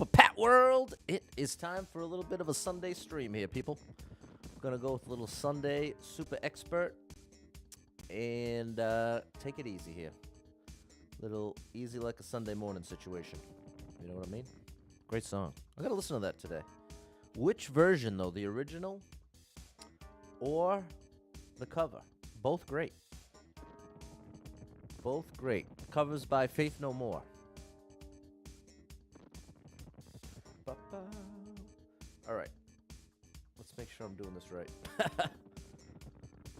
for Pat World. It is time for a little bit of a Sunday stream here, people. I'm going to go with a little Sunday Super Expert and take it easy here. Little easy like a Sunday morning situation. You know what I mean? Great song. I got to listen to that today. Which version, though? The original or the cover? Both great. Both great. Covers by Faith No More. All right. Let's make sure I'm doing this right.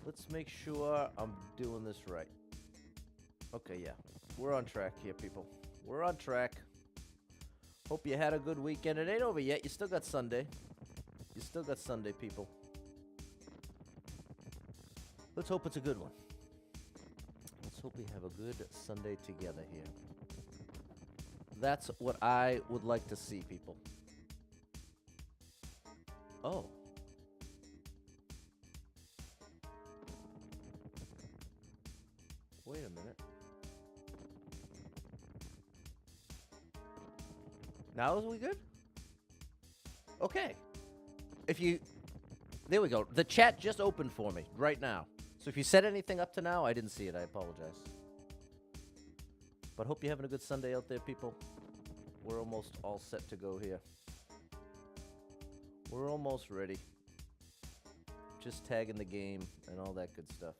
Let's make sure I'm doing this right. Okay, yeah. We're on track here, people. We're on track. Hope you had a good weekend. It ain't over yet. You still got Sunday. You still got Sunday, people. Let's hope it's a good one. Let's hope we have a good Sunday together here. That's what I would like to see, people. Oh. Wait a minute. Now is we good? Okay. There we go. The chat just opened for me right now. So if you said anything up to now, I didn't see it. I apologize. But hope you're having a good Sunday out there, people. We're almost all set to go here. We're almost ready. Just tagging the game and all that good stuff.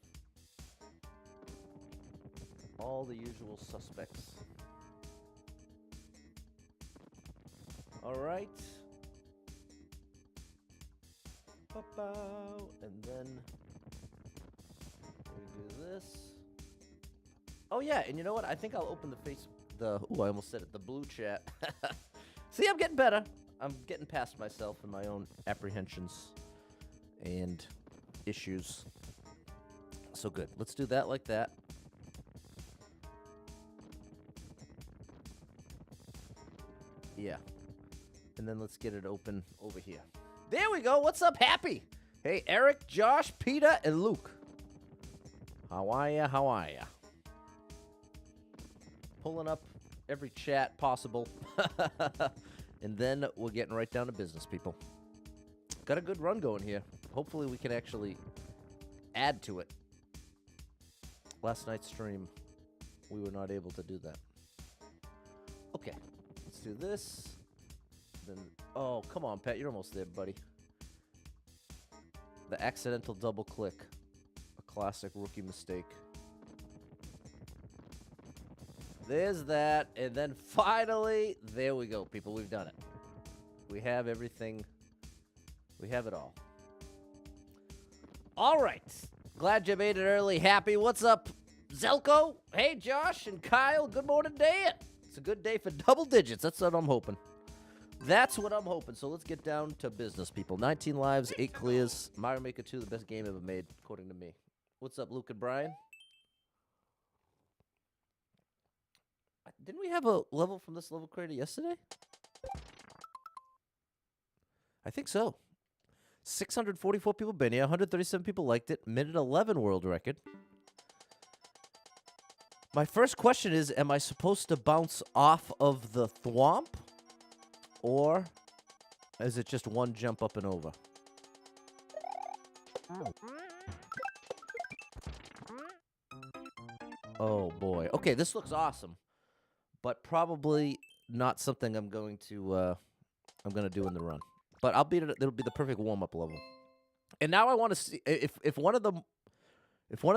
All the usual suspects. All right. And then we do this. Oh yeah, and you know what? I think I'll open I almost said it, the blue chat. See, I'm getting better. I'm getting past myself and my own apprehensions and issues. So good. Let's do that like that. Yeah. And then let's get it open over here. There we go. What's up, Happy? Hey, Eric, Josh, Peter, and Luke. How are ya? How are ya? Pulling up every chat possible. And then we're getting right down to business, people. Got a good run going here. Hopefully we can actually add to it. Last night's stream, we were not able to do that. Okay, let's do this. Then, oh, come on, Pat. You're almost there, buddy. The accidental double click. A classic rookie mistake. There's that. And then finally, there we go, people. We've done it. We have everything. We have it all. All right. Glad you made it early. Happy. What's up, Zelko? Hey, Josh and Kyle. Good morning, Dan. It's a good day for double digits. That's what I'm hoping. That's what I'm hoping. So let's get down to business, people. 19 lives, 8 clears. Mario Maker 2, the best game ever made, according to me. What's up, Luke and Brian? Didn't we have a level from this level creator yesterday? I think so. 644 people been here. 137 people liked it. Minute 11 world record. My first question is, am I supposed to bounce off of the thwomp? Or is it just one jump up and over? Oh, boy. Okay, this looks awesome. But probably not something I'm going to do in the run. But I'll beat it. It'll be the perfect warm-up level. And now I want to see if one of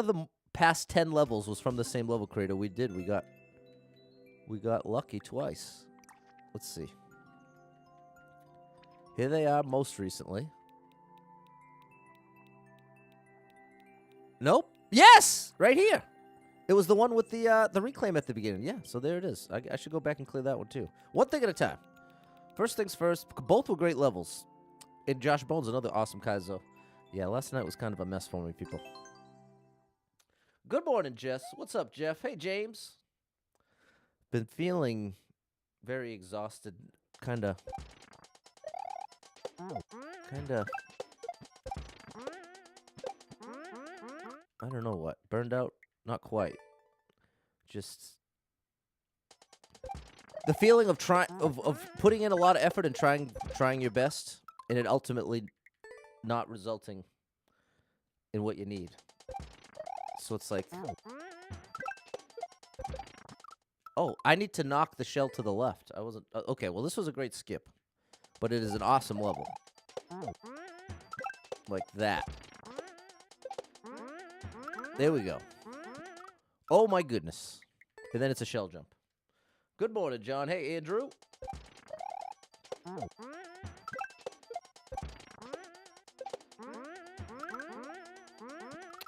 the past 10 levels was from the same level creator. We got lucky twice. Let's see. Here they are most recently. Nope. Yes! Right here. It was the one with the reclaim at the beginning. Yeah, so there it is. I should go back and clear that one too. One thing at a time. First things first. Both were great levels. And Josh Bones, another awesome Kaizo. Yeah, last night was kind of a mess for me, people. Good morning, Jess. What's up, Jeff? Hey, James. Been feeling very exhausted. Kind of. I don't know what. Burned out? Not quite. Just The feeling of of putting in a lot of effort and trying your best, and it ultimately not resulting in what you need. So it's like, oh, I need to knock the shell to the left. I wasn't okay. Well, this was a great skip, but it is an awesome level. Like that. There we go. Oh my goodness. And then it's a shell jump. Good morning, John. Hey, Andrew.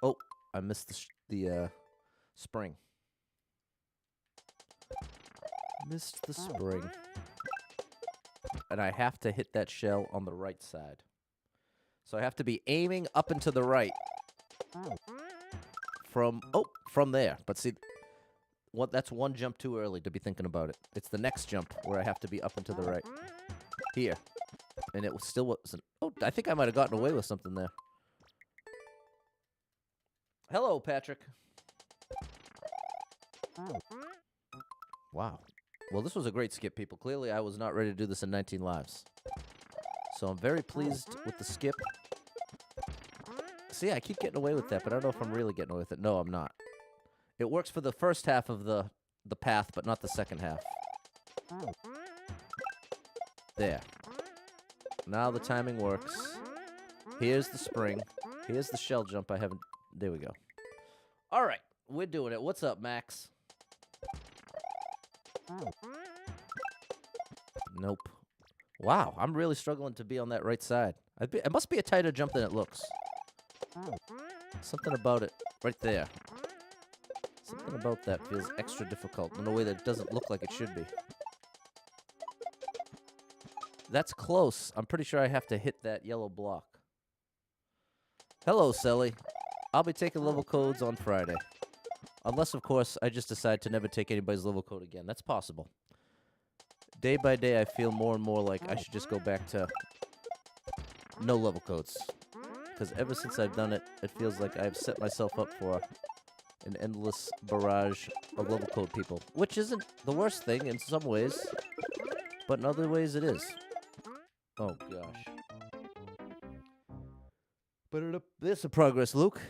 Oh, I missed the spring. Missed the spring. And I have to hit that shell on the right side. So I have to be aiming up and to the right. From there. But see, that's one jump too early to be thinking about it. It's the next jump where I have to be up and to the right. Here. And it still wasn't. Oh, I think I might have gotten away with something there. Hello, Patrick. Wow. Well, this was a great skip, people. Clearly, I was not ready to do this in 19 lives. So I'm very pleased with the skip. See, I keep getting away with that, but I don't know if I'm really getting away with it. No, I'm not. It works for the first half of the path, but not the second half. There. Now the timing works. Here's the spring. Here's the shell jump I haven't... There we go. All right. We're doing it. What's up, Max? Nope. Wow, I'm really struggling to be on that right side. It must be a tighter jump than it looks. Something about it right there. Something about that feels extra difficult in a way that it doesn't look like it should be. That's close. I'm pretty sure I have to hit that yellow block. Hello, Sally. I'll be taking level codes on Friday. Unless, of course, I just decide to never take anybody's level code again. That's possible. Day by day, I feel more and more like I should just go back to no level codes. Because ever since I've done it, it feels like I've set myself up for an endless barrage of level code people. Which isn't the worst thing in some ways, but in other ways it is. Oh, gosh. But there's some progress, Luke.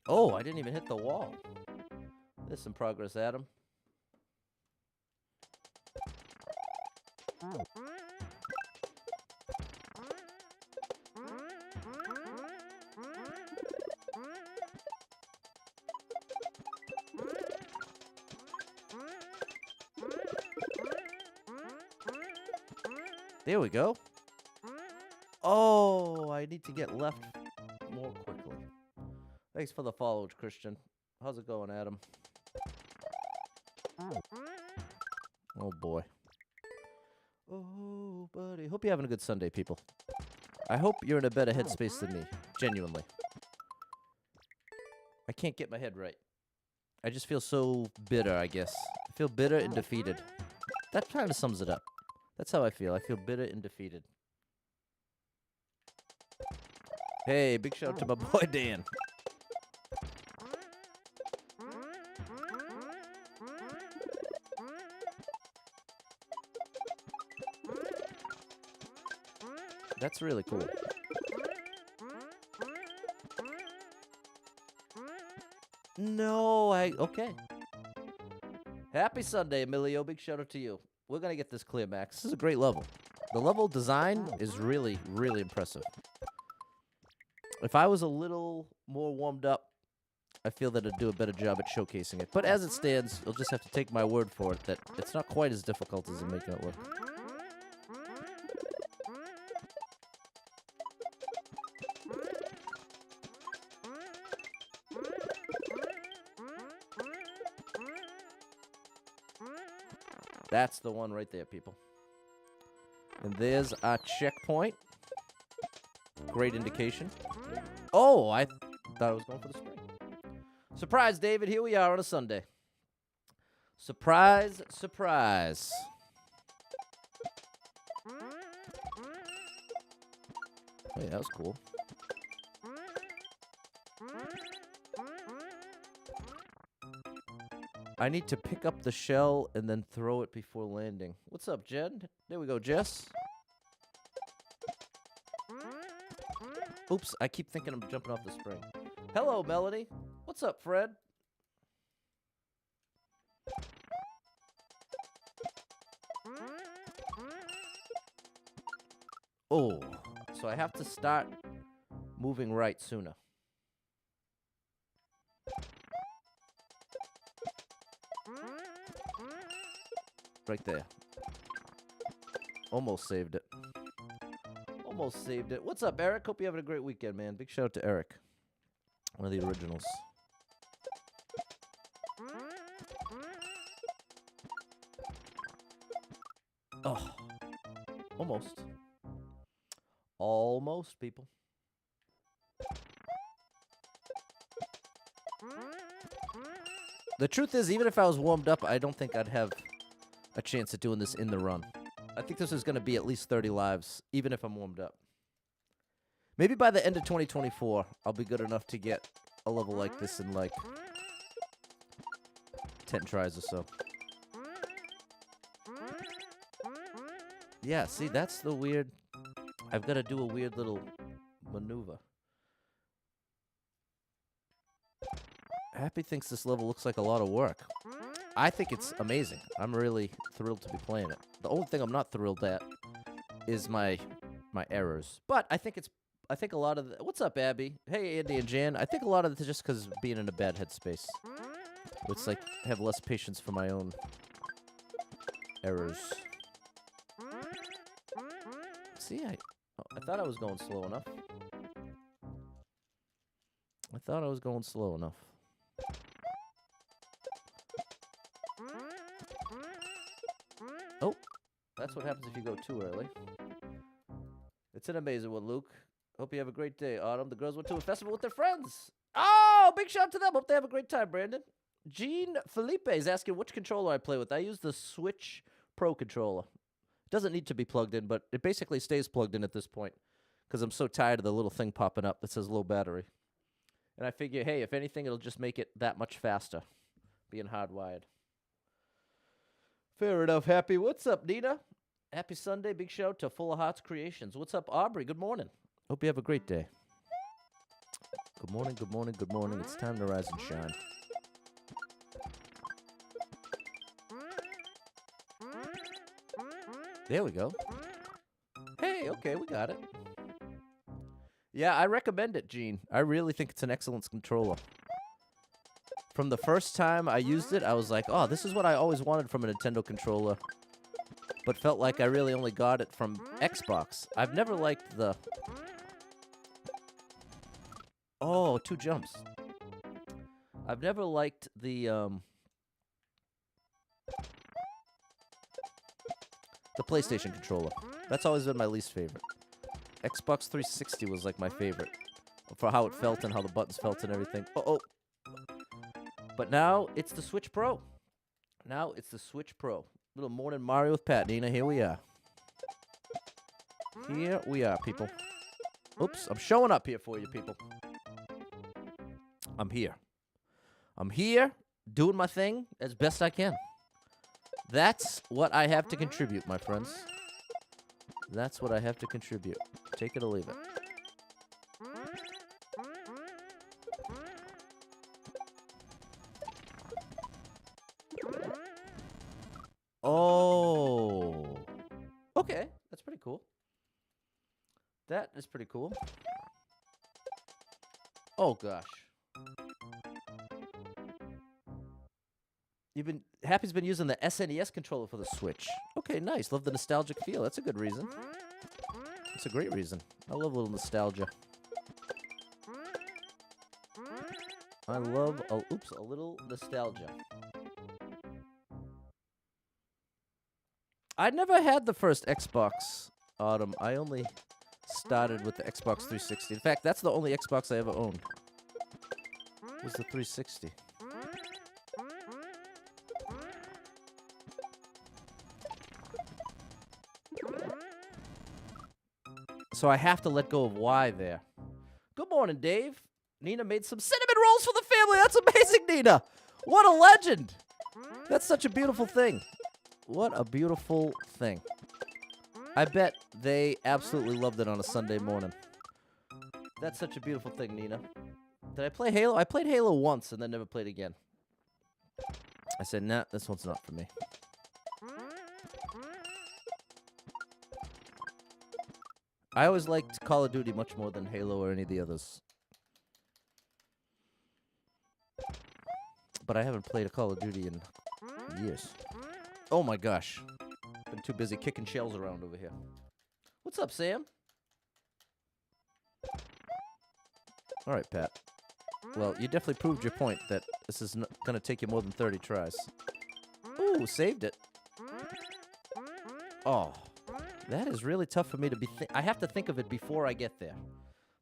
Oh, I didn't even hit the wall. There's some progress, Adam. There we go. Oh, I need to get left more quickly. Thanks for the follow, Christian. How's it going, Adam? Oh, boy. Oh, buddy. Hope you're having a good Sunday, people. I hope you're in a better headspace than me. Genuinely. I can't get my head right. I just feel so bitter, I guess. I feel bitter and defeated. That kind of sums it up. That's how I feel. I feel bitter and defeated. Hey, big shout out to my boy Dan. That's really cool. No, okay. Happy Sunday, Emilio. Big shout out to you. We're going to get this clear, Max. This is a great level. The level design is really, really impressive. If I was a little more warmed up, I feel that I'd do a better job at showcasing it. But as it stands, you'll just have to take my word for it that it's not quite as difficult as I'm making it look. That's the one right there, people. And there's our checkpoint. Great indication. Oh, I thought I was going for the spring. Surprise, David. Here we are on a Sunday. Surprise, surprise. Oh, yeah, that was cool. I need to pick up the shell and then throw it before landing. What's up, Jen? There we go, Jess. Oops, I keep thinking I'm jumping off the spring. Hello, Melanie. What's up, Fred? Oh, so I have to start moving right sooner. Right there. Almost saved it. Almost saved it. What's up, Eric? Hope you're having a great weekend, man. Big shout out to Eric. One of the originals. Oh. Almost. Almost, people. The truth is, even if I was warmed up, I don't think I'd have a chance at doing this in the run. I think this is going to be at least 30 lives, even if I'm warmed up. Maybe by the end of 2024, I'll be good enough to get a level like this in, like, 10 tries or so. Yeah, see, that's the weird... I've got to do a weird little maneuver. Happy thinks this level looks like a lot of work. I think it's amazing. I'm really thrilled to be playing it. The only thing I'm not thrilled at is my errors. But I think a lot of what's up, Abby? Hey, Andy and Jan. I think a lot of it's just because being in a bad headspace. It's like I have less patience for my own errors. See, I thought I was going slow enough. I thought I was going slow enough. Oh, that's what happens if you go too early. It's an amazing one, Luke. Hope you have a great day, Autumn. The girls went to a festival with their friends. Oh, big shout out to them. Hope they have a great time, Brandon. Jean Felipe is asking which controller I play with. I use the Switch Pro controller. It doesn't need to be plugged in, but it basically stays plugged in at this point because I'm so tired of the little thing popping up that says low battery. And I figure, hey, if anything, it'll just make it that much faster, being hardwired. Fair enough, Happy. What's up, Nina? Happy Sunday. Big shout to Full of Hearts Creations. What's up, Aubrey? Good morning. Hope you have a great day. Good morning, good morning, good morning. It's time to rise and shine. There we go. Hey, okay, we got it. Yeah, I recommend it, Gene. I really think it's an excellent controller. From the first time I used it, I was like, oh, this is what I always wanted from a Nintendo controller. But felt like I really only got it from Xbox. I've never liked the... Oh, 2 jumps. I've never liked the PlayStation controller. That's always been my least favorite. Xbox 360 was like my favorite. For how it felt and how the buttons felt and everything. Uh-oh. But now, it's the Switch Pro. Now, it's the Switch Pro. Little Morning Mario with Pat, Nina. Here we are. Here we are, people. Oops, I'm showing up here for you, people. I'm here. I'm here, doing my thing as best I can. That's what I have to contribute, my friends. That's what I have to contribute. Take it or leave it. Oh. Okay, that's pretty cool. That is pretty cool. Oh, gosh. Happy's been using the SNES controller for the Switch. Okay, nice. Love the nostalgic feel. That's a good reason. That's a great reason. I love a little nostalgia. I love a little nostalgia. I never had the first Xbox, Autumn. I only started with the Xbox 360. In fact, that's the only Xbox I ever owned. Was the 360. So I have to let go of Y there. Good morning, Dave. Nina made some cinnamon rolls for the family. That's amazing, Nina. What a legend. That's such a beautiful thing. What a beautiful thing. I bet they absolutely loved it on a Sunday morning. That's such a beautiful thing, Nina. Did I play Halo? I played Halo once and then never played again. I said, nah, this one's not for me. I always liked Call of Duty much more than Halo or any of the others. But I haven't played a Call of Duty in years. Oh my gosh. Been too busy kicking shells around over here. What's up, Sam? All right, Pat. Well, you definitely proved your point that this is going to take you more than 30 tries. Ooh, saved it. Oh, that is really tough for me to be... I have to think of it before I get there.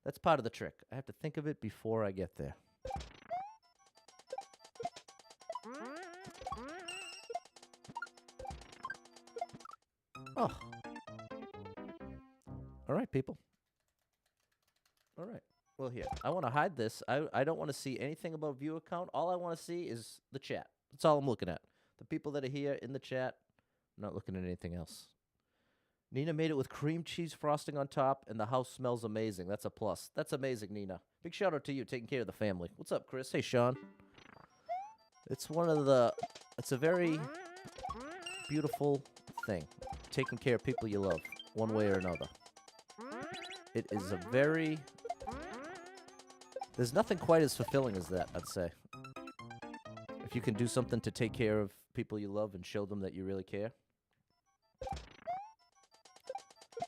That's part of the trick. I have to think of it before I get there. Oh. All right, people. All right. Well, here. I want to hide this. I don't want to see anything about viewer count. All I want to see is the chat. That's all I'm looking at. The people that are here in the chat, I'm not looking at anything else. Nina made it with cream cheese frosting on top, and the house smells amazing. That's a plus. That's amazing, Nina. Big shout out to you, taking care of the family. What's up, Chris? Hey, Sean. It's it's a very beautiful thing. Taking care of people you love, one way or another. It is a very... There's nothing quite as fulfilling as that, I'd say. If you can do something to take care of people you love and show them that you really care.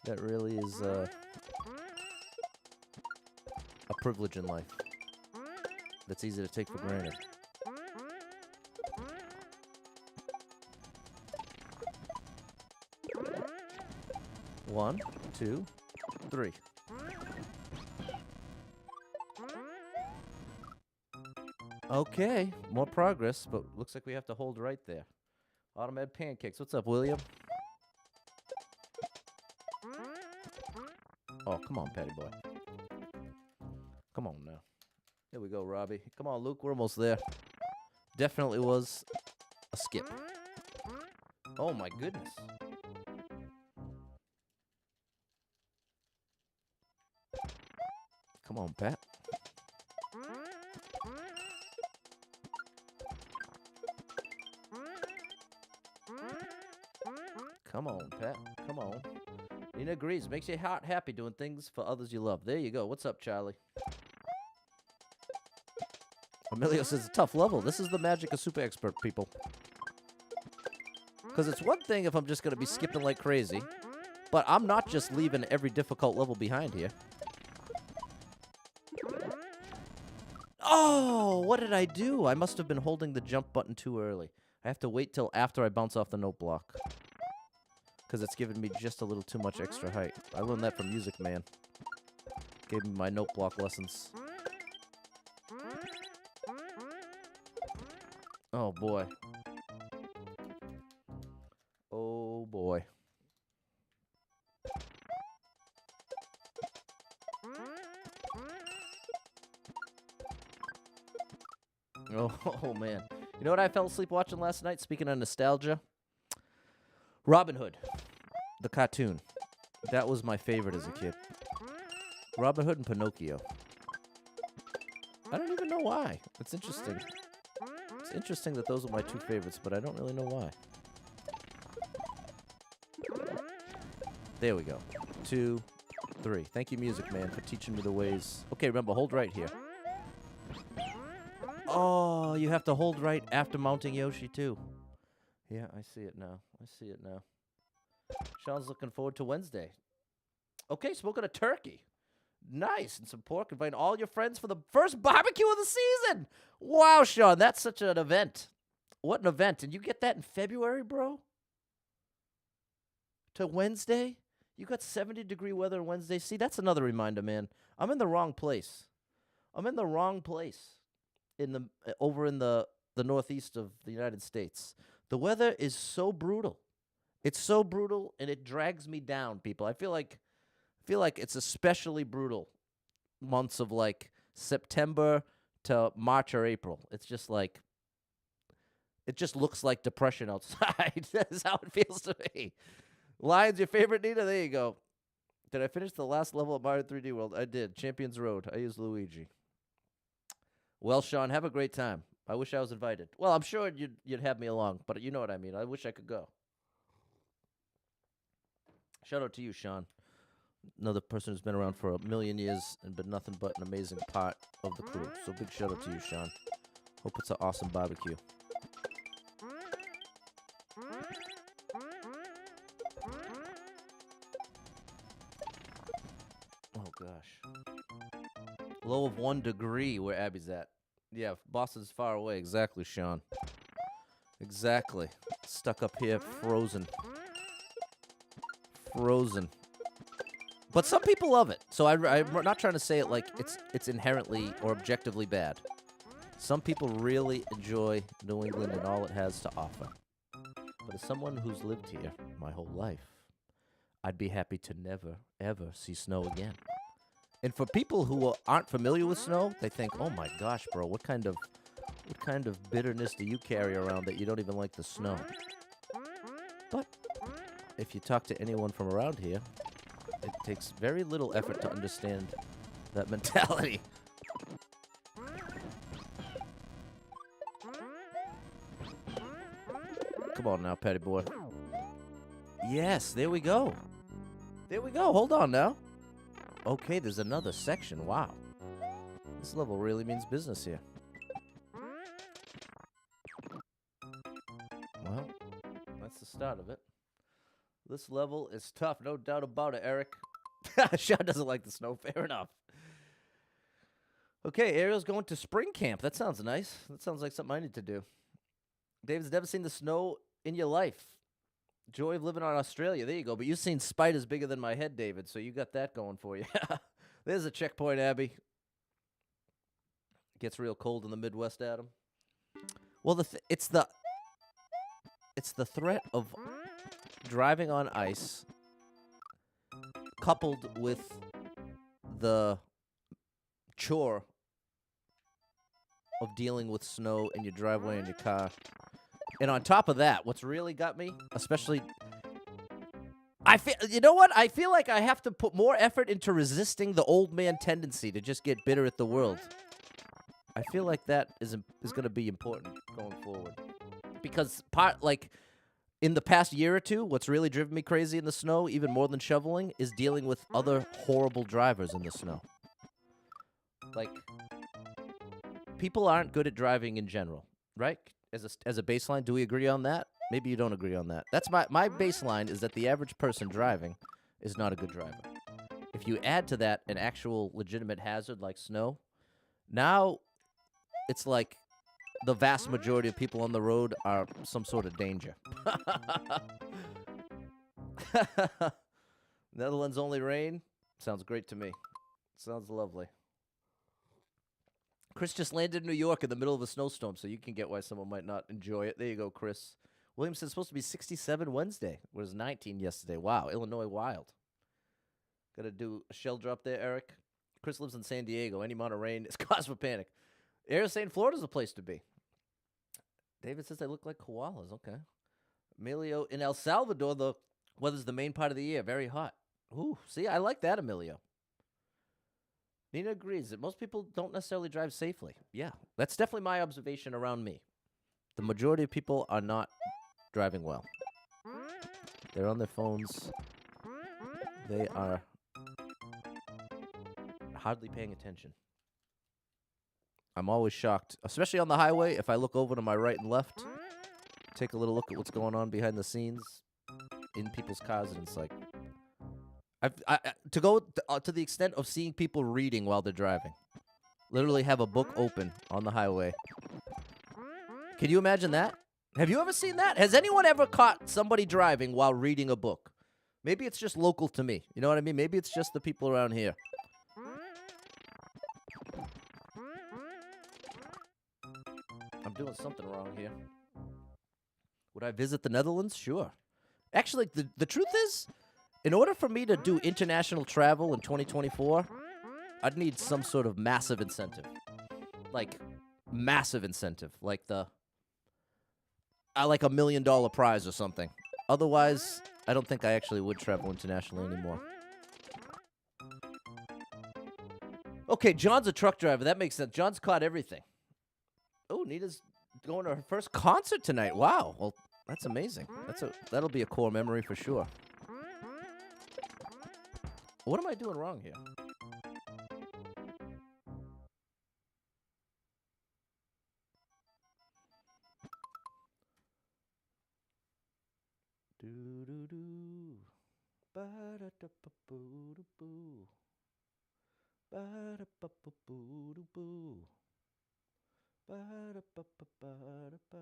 That really is a privilege in life. That's easy to take for granted. One, two, three. Okay, more progress, but looks like we have to hold right there. Automated pancakes. What's up, William? Oh, come on, Patty boy. Come on now. Here we go, Robbie. Come on, Luke. We're almost there. Definitely was a skip. Oh, my goodness. Come on, Pat. Come on, Pat. Come on. Nina agrees. Makes your heart happy doing things for others you love. There you go. What's up, Charlie? Emilio says, a tough level. This is the magic of Super Expert, people. Because it's one thing if I'm just going to be skipping like crazy, but I'm not just leaving every difficult level behind here. Oh, what did I do? I must have been holding the jump button too early. I have to wait till after I bounce off the note block. Because it's giving me just a little too much extra height. I learned that from Music Man. Gave me my note block lessons. Oh, boy. Oh, boy. Oh, man. You know what I fell asleep watching last night? Speaking of nostalgia. Robin Hood. The cartoon. That was my favorite as a kid. Robin Hood and Pinocchio. I don't even know why. It's interesting. It's interesting that those are my two favorites, but I don't really know why. There we go. 2, 3. Thank you, Music Man, for teaching me the ways. Okay, remember, hold right here. Oh, you have to hold right after mounting Yoshi, too. Yeah, I see it now. I see it now. Sean's looking forward to Wednesday. Okay, smoking a turkey. Nice. And some pork. Invite all your friends for the first barbecue of the season. Wow, Sean, that's such an event. What an event. And you get that in February, bro? To Wednesday? You got 70-degree weather on Wednesday. See, that's another reminder, man. I'm in the wrong place. I'm in the wrong place over in the northeast of the United States. The weather is so brutal. It's so brutal, and it drags me down, people. I feel like I feel like it's especially brutal months of like September to March or April. It's just like it just looks like depression outside. That's how it feels to me. Lions, your favorite, Nina? There you go. Did I finish the last level of Mario 3D World? I did. Champions Road. I used Luigi. Well, Sean, have a great time. I wish I was invited. Well, I'm sure you'd have me along, but you know what I mean. I wish I could go. Shout out to you, Sean. Another person who's been around for 1,000,000 years and been nothing but an amazing part of the crew. So big shout out to you, Sean. Hope it's an awesome barbecue. Oh, gosh. Low of 1 degree where Abby's at. Yeah, Boston's far away. Exactly, Sean. Exactly. Stuck up here, frozen. Frozen. But some people love it. So I'm not trying to say it like it's inherently or objectively bad. Some people really enjoy New England and all it has to offer. But as someone who's lived here my whole life, I'd be happy to never, ever see snow again. And for people who aren't familiar with snow, they think, "Oh my gosh, bro, what kind of bitterness do you carry around that you don't even like the snow?" But if you talk to anyone from around here, it takes very little effort to understand that mentality. Come on now, Patty boy. Yes, there we go. There we go. Hold on now. Okay, there's another section. Wow. This level really means business here. Well, that's the start of it. This level is tough, no doubt about it, Eric. Sean doesn't like the snow. Fair enough. Okay, Ariel's going to spring camp. That sounds nice. That sounds like something I need to do. David's never seen the snow in your life. Joy of living on Australia. There you go. But you've seen spiders bigger than my head, David, so you got that going for you. There's a checkpoint, Abby. Gets real cold in the Midwest, Adam. Well, it's the threat of driving on ice coupled with the chore of dealing with snow in your driveway and your car. And on top of that, what's really got me, especially, you know what? I feel like I have to put more effort into resisting the old man tendency to just get bitter at the world. I feel like that is going to be important going forward. Because in the past year or two, what's really driven me crazy in the snow, even more than shoveling, is dealing with other horrible drivers in the snow. Like, people aren't good at driving in general, right? As a baseline, do we agree on that? Maybe you don't agree on that. That's my baseline is that the average person driving is not a good driver. If you add to that an actual legitimate hazard like snow, now it's like the vast majority of people on the road are some sort of danger. Netherlands only rain? Sounds great to me. Sounds lovely. Chris just landed in New York in the middle of a snowstorm, so you can get why someone might not enjoy it. There you go, Chris. William said it's supposed to be 67 Wednesday. It was 19 yesterday. Wow, Illinois wild. Got to do a shell drop there, Eric. Chris lives in San Diego. Any amount of rain is cause for panic. Ariel's saying Florida's a place to be. David says they look like koalas. Okay. Emilio, in El Salvador, the weather's the main part of the year. Very hot. Ooh, see, I like that, Emilio. Nina agrees that most people don't necessarily drive safely. Yeah, that's definitely my observation around me. The majority of people are not driving well. They're on their phones. They are hardly paying attention. I'm always shocked, especially on the highway, if I look over to my right and left, take a little look at what's going on behind the scenes in people's cars, and it's like, to go to the extent of seeing people reading while they're driving. Literally have a book open on the highway. Can you imagine that? Have you ever seen that? Has anyone ever caught somebody driving while reading a book? Maybe it's just local to me. You know what I mean? Maybe it's just the people around here. I'm doing something wrong here. Would I visit the Netherlands? Sure. Actually, the truth is, In order for me to do international travel in 2024, I'd need some sort of massive incentive. Like, massive incentive. Like like $1 million prize or something. Otherwise, I don't think I actually would travel internationally anymore. Okay, John's a truck driver. That makes sense. John's caught everything. Oh, Nita's going to her first concert tonight. Wow. Well, that's amazing. That'll be a core memory for sure. What am I doing wrong here? Do do do. Ba da da ba boo do boo. Ba da ba ba boo do boo. Ba da ba ba ba da ba.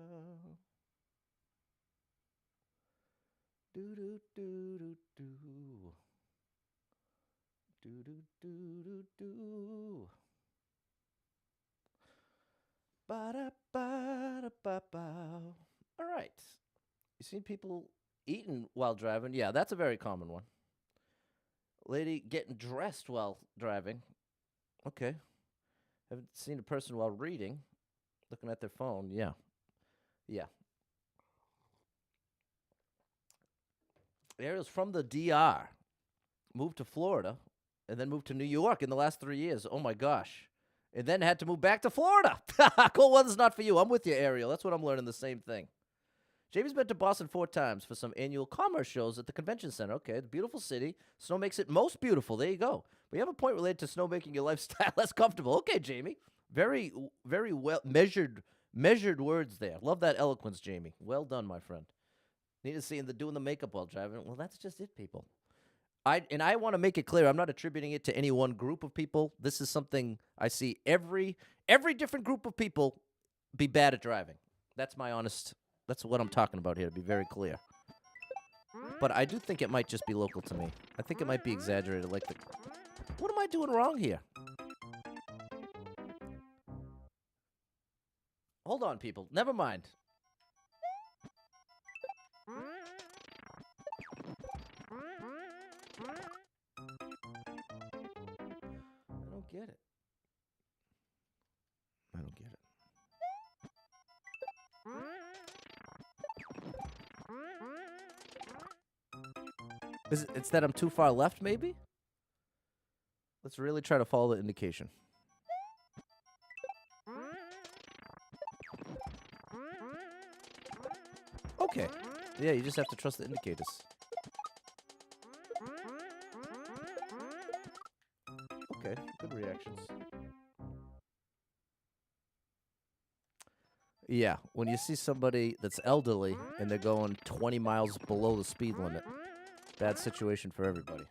Do do do do do. Do do do do do. Ba da ba da ba ba. All right. You seen people eating while driving? Yeah, that's a very common one. Lady getting dressed while driving. Okay. Haven't seen a person while reading, looking at their phone. Yeah. Yeah. Ariel's from the DR, moved to Florida, and then moved to New York in the last 3 years. Oh, my gosh. And then had to move back to Florida. Cold weather's not for you. I'm with you, Ariel. That's what I'm learning, the same thing. Jamie's been to Boston 4 times for some annual commerce shows at the convention center. Okay, the beautiful city. Snow makes it most beautiful. There you go. We have a point related to snow making your lifestyle less comfortable. Okay, Jamie. Very, very well measured words there. Love that eloquence, Jamie. Well done, my friend. Need to see doing the makeup while driving. Well, that's just it, people. I want to make it clear, I'm not attributing it to any one group of people. This is something I see every different group of people be bad at driving. That's what I'm talking about here, to be very clear. But I do think it might just be local to me. I think it might be exaggerated. What am I doing wrong here? Hold on, people. Never mind. I don't get it. It's that I'm too far left, maybe? Let's really try to follow the indication. Okay. Yeah, you just have to trust the indicators. Okay, good reactions. Yeah, when you see somebody that's elderly and they're going 20 miles below the speed limit, bad situation for everybody.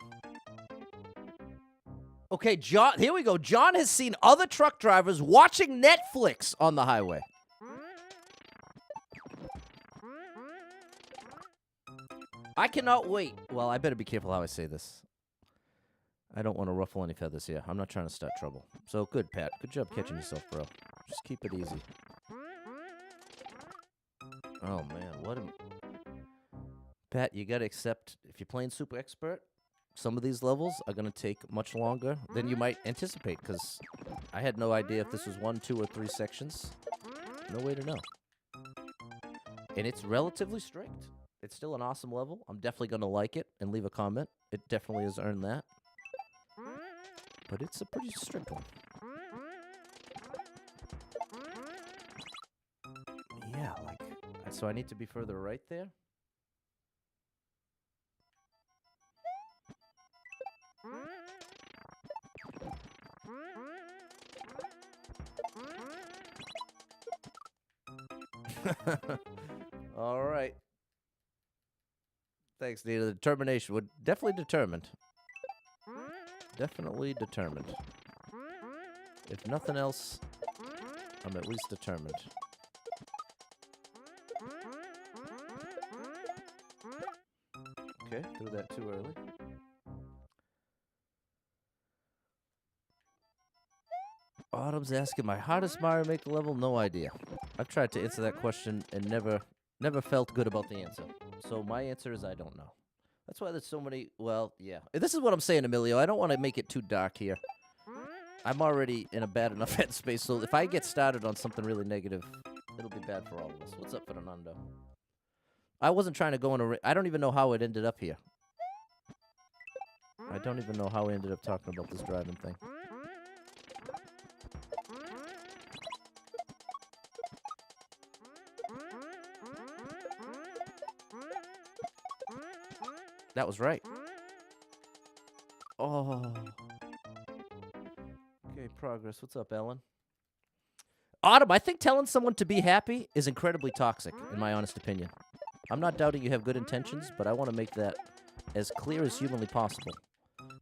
Okay, John, here we go. John has seen other truck drivers watching Netflix on the highway. I cannot wait. Well, I better be careful how I say this. I don't want to ruffle any feathers here. I'm not trying to start trouble. So, good, Pat. Good job catching yourself, bro. Just keep it easy. Oh, man. Pat, you got to accept, if you're playing Super Expert, some of these levels are going to take much longer than you might anticipate, because I had no idea if this was 1, 2, or 3 sections. No way to know. And it's relatively strict. It's still an awesome level. I'm definitely going to like it and leave a comment. It definitely has earned that. But it's a pretty strict one. Yeah, so I need to be further right there? All right. Thanks, Nita. The determination. We're definitely determined. Definitely determined. If nothing else, I'm at least determined. Okay, threw that too early. Autumn's asking, my hardest Mario Maker level? No idea. I've tried to answer that question and never felt good about the answer. So my answer is I don't know. That's why there's so many. Well, yeah. This is what I'm saying, Emilio. I don't want to make it too dark here. I'm already in a bad enough headspace, so if I get started on something really negative, it'll be bad for all of us. What's up, Fernando? I wasn't trying to go in a... I don't even know how it ended up here. I don't even know how we ended up talking about this driving thing. That was right. Oh. Okay, progress. What's up, Ellen? Autumn, I think telling someone to be happy is incredibly toxic, in my honest opinion. I'm not doubting you have good intentions, but I want to make that as clear as humanly possible.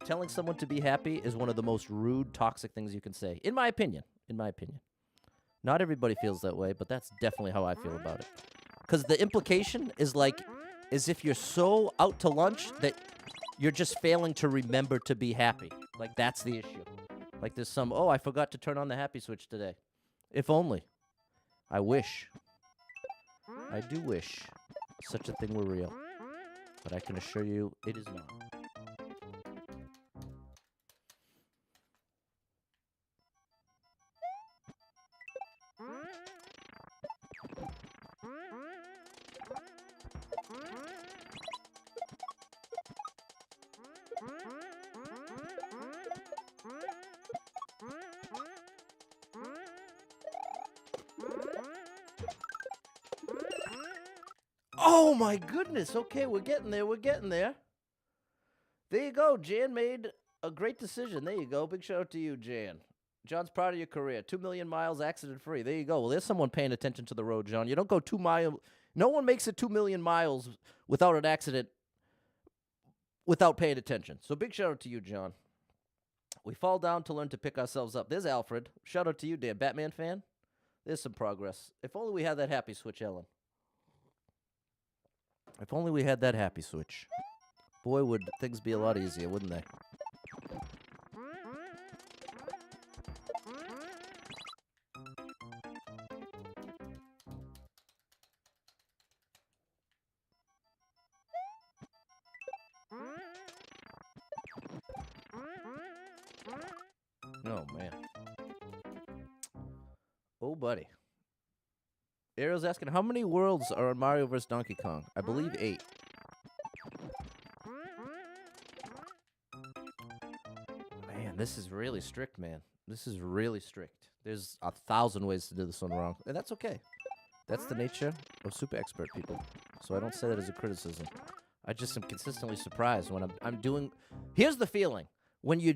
Telling someone to be happy is one of the most rude, toxic things you can say, in my opinion. In my opinion. Not everybody feels that way, but that's definitely how I feel about it. Because the implication is like, as if you're so out to lunch that you're just failing to remember to be happy. Like, that's the issue. Like, there's some, oh, I forgot to turn on the happy switch today. If only. I wish. I do wish such a thing were real. But I can assure you, it is not. Oh my goodness. Okay, we're getting there. We're getting there. There you go. Jan made a great decision. There you go. Big shout out to you, Jan. John's proud of your career. 2 million miles accident free. There you go. Well, there's someone paying attention to the road, John. You don't go 2 miles. No one makes it 2 million miles without an accident without paying attention. So big shout out to you, John. We fall down to learn to pick ourselves up. There's Alfred. Shout out to you, Dan. Batman fan. There's some progress. If only we had that happy switch, Ellen. If only we had that happy switch. Boy, would things be a lot easier, wouldn't they? Oh, man. Oh, buddy. Ariel's asking, how many worlds are on Mario vs. Donkey Kong? I believe 8. Man, this is really strict, man. This is really strict. There's 1,000 ways to do this one wrong. And that's okay. That's the nature of super expert people. So I don't say that as a criticism. I just am consistently surprised when I'm doing... Here's the feeling. When you...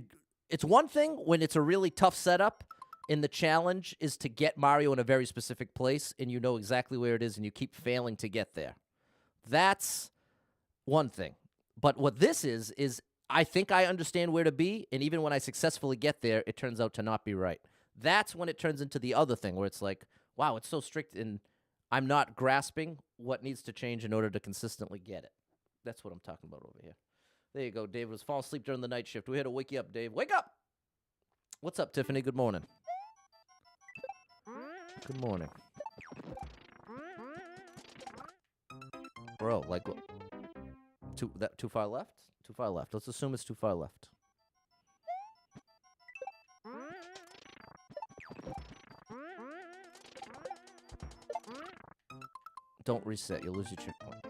It's one thing when it's a really tough setup and the challenge is to get Mario in a very specific place and you know exactly where it is and you keep failing to get there. That's one thing. But what this is I think I understand where to be, and even when I successfully get there, it turns out to not be right. That's when it turns into the other thing where it's like, wow, it's so strict and I'm not grasping what needs to change in order to consistently get it. That's what I'm talking about over here. There you go. David was falling asleep during the night shift. We're here to wake you up, Dave. Wake up! What's up, Tiffany? Good morning. Good morning. Bro, like, too far left? Too far left. Let's assume it's too far left. Don't reset. You'll lose your checkpoint.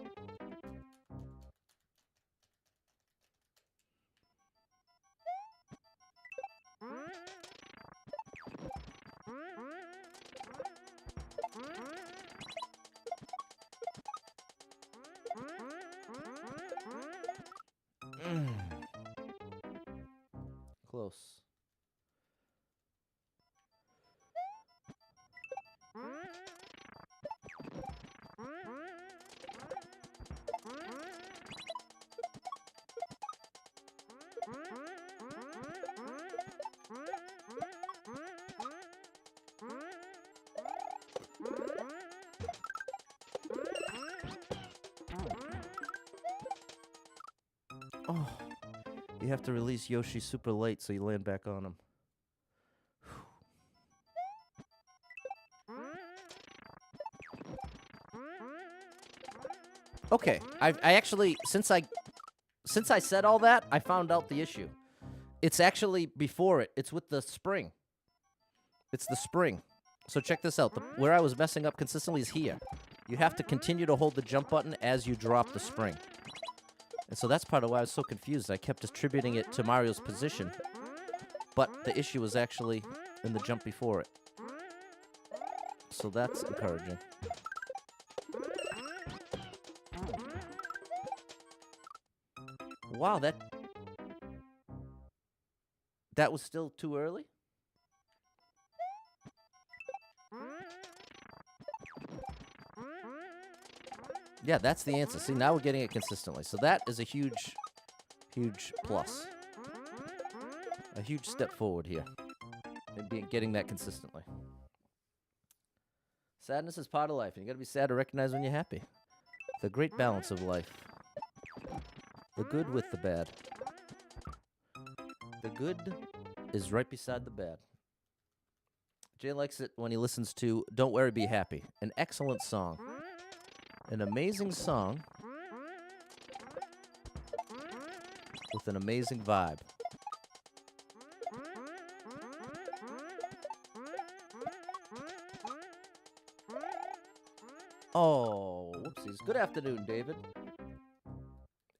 Close. Oh, you have to release Yoshi super late so you land back on him. Okay, I actually, since I since I said all that, I found out the issue. It's actually before it. It's with the spring. It's the spring. So check this out. Where I was messing up consistently is here. You have to continue to hold the jump button as you drop the spring. And so that's part of why I was so confused. I kept distributing it to Mario's position. But the issue was actually in the jump before it. So that's encouraging. Wow, that was still too early? Yeah, that's the answer. See, now we're getting it consistently. So that is a huge, huge plus. A huge step forward here in getting that consistently. Sadness is part of life, and you got to be sad to recognize when you're happy. The great balance of life. The good with the bad. The good is right beside the bad. Jay likes it when he listens to Don't Worry, Be Happy. An excellent song. An amazing song with an amazing vibe. Oh, whoopsies. Good afternoon, David.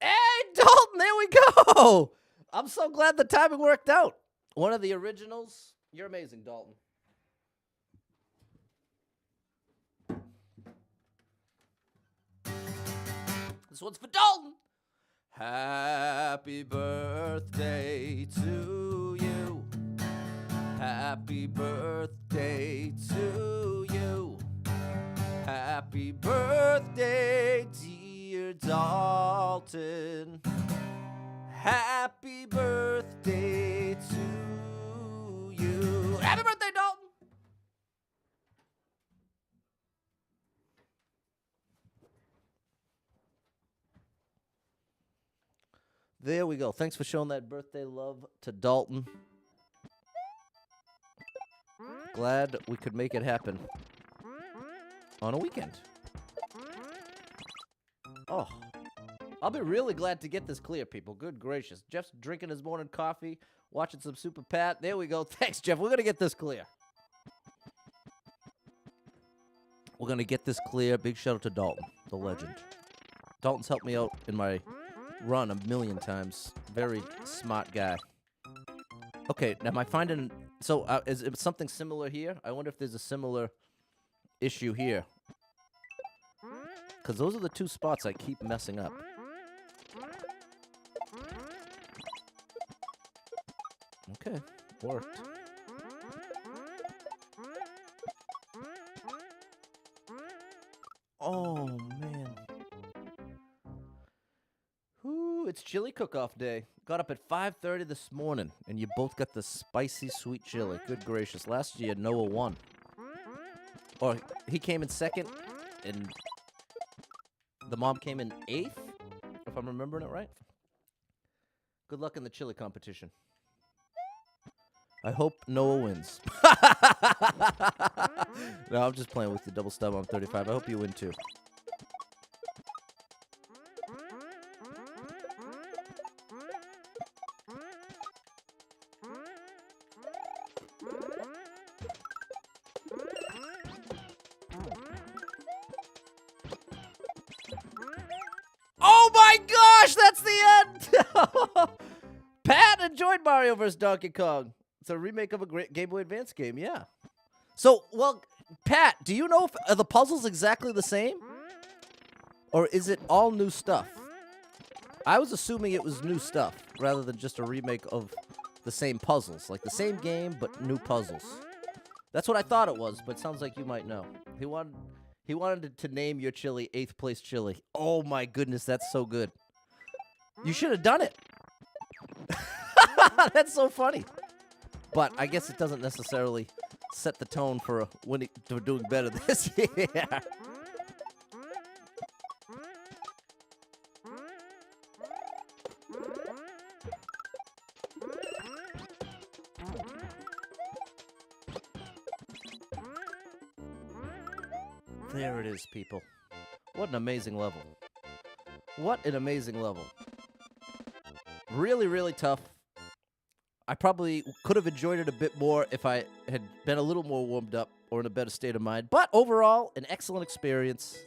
Hey, Dalton, there we go. I'm so glad the timing worked out. One of the originals. You're amazing, Dalton. This one's for Dalton. Happy birthday to you. Happy birthday to you. Happy birthday, dear Dalton. Happy birthday to you. Happy birthday, Dalton. There we go. Thanks for showing that birthday love to Dalton. Glad we could make it happen on a weekend. Oh, I'll be really glad to get this clear, people. Good gracious. Jeff's drinking his morning coffee, watching some Super Pat. There we go. Thanks, Jeff. We're going to get this clear. We're going to get this clear. Big shout out to Dalton, the legend. Dalton's helped me out in my run a million times. Very smart guy. Okay, now am I finding... So, is it something similar here? I wonder if there's a similar issue here. Because those are the two spots I keep messing up. Okay, worked. Oh, man. Ooh, it's chili cook-off day. Got up at 5:30 this morning, and you both got the spicy sweet chili. Good gracious. Last year, Noah won. Or he came in second, and the mom came in 8th, if I'm remembering it right. Good luck in the chili competition. I hope Noah wins. No, I'm just playing with the double stub on 35. I hope you win too. Oh my gosh, that's the end! Pat enjoyed Mario vs. Donkey Kong. It's a remake of a great Game Boy Advance game, yeah. So, well, Pat, do you know if are the puzzles exactly the same? Or is it all new stuff? I was assuming it was new stuff, rather than just a remake of the same puzzles. Like the same game, but new puzzles. That's what I thought it was, but it sounds like you might know. He wanted to name your chili 8th place chili. Oh my goodness, that's so good. You should have done it. That's so funny. But I guess it doesn't necessarily set the tone for doing better this year. There it is, people. What an amazing level. What an amazing level. Really, really tough. I probably could have enjoyed it a bit more if I had been a little more warmed up or in a better state of mind. But overall, an excellent experience.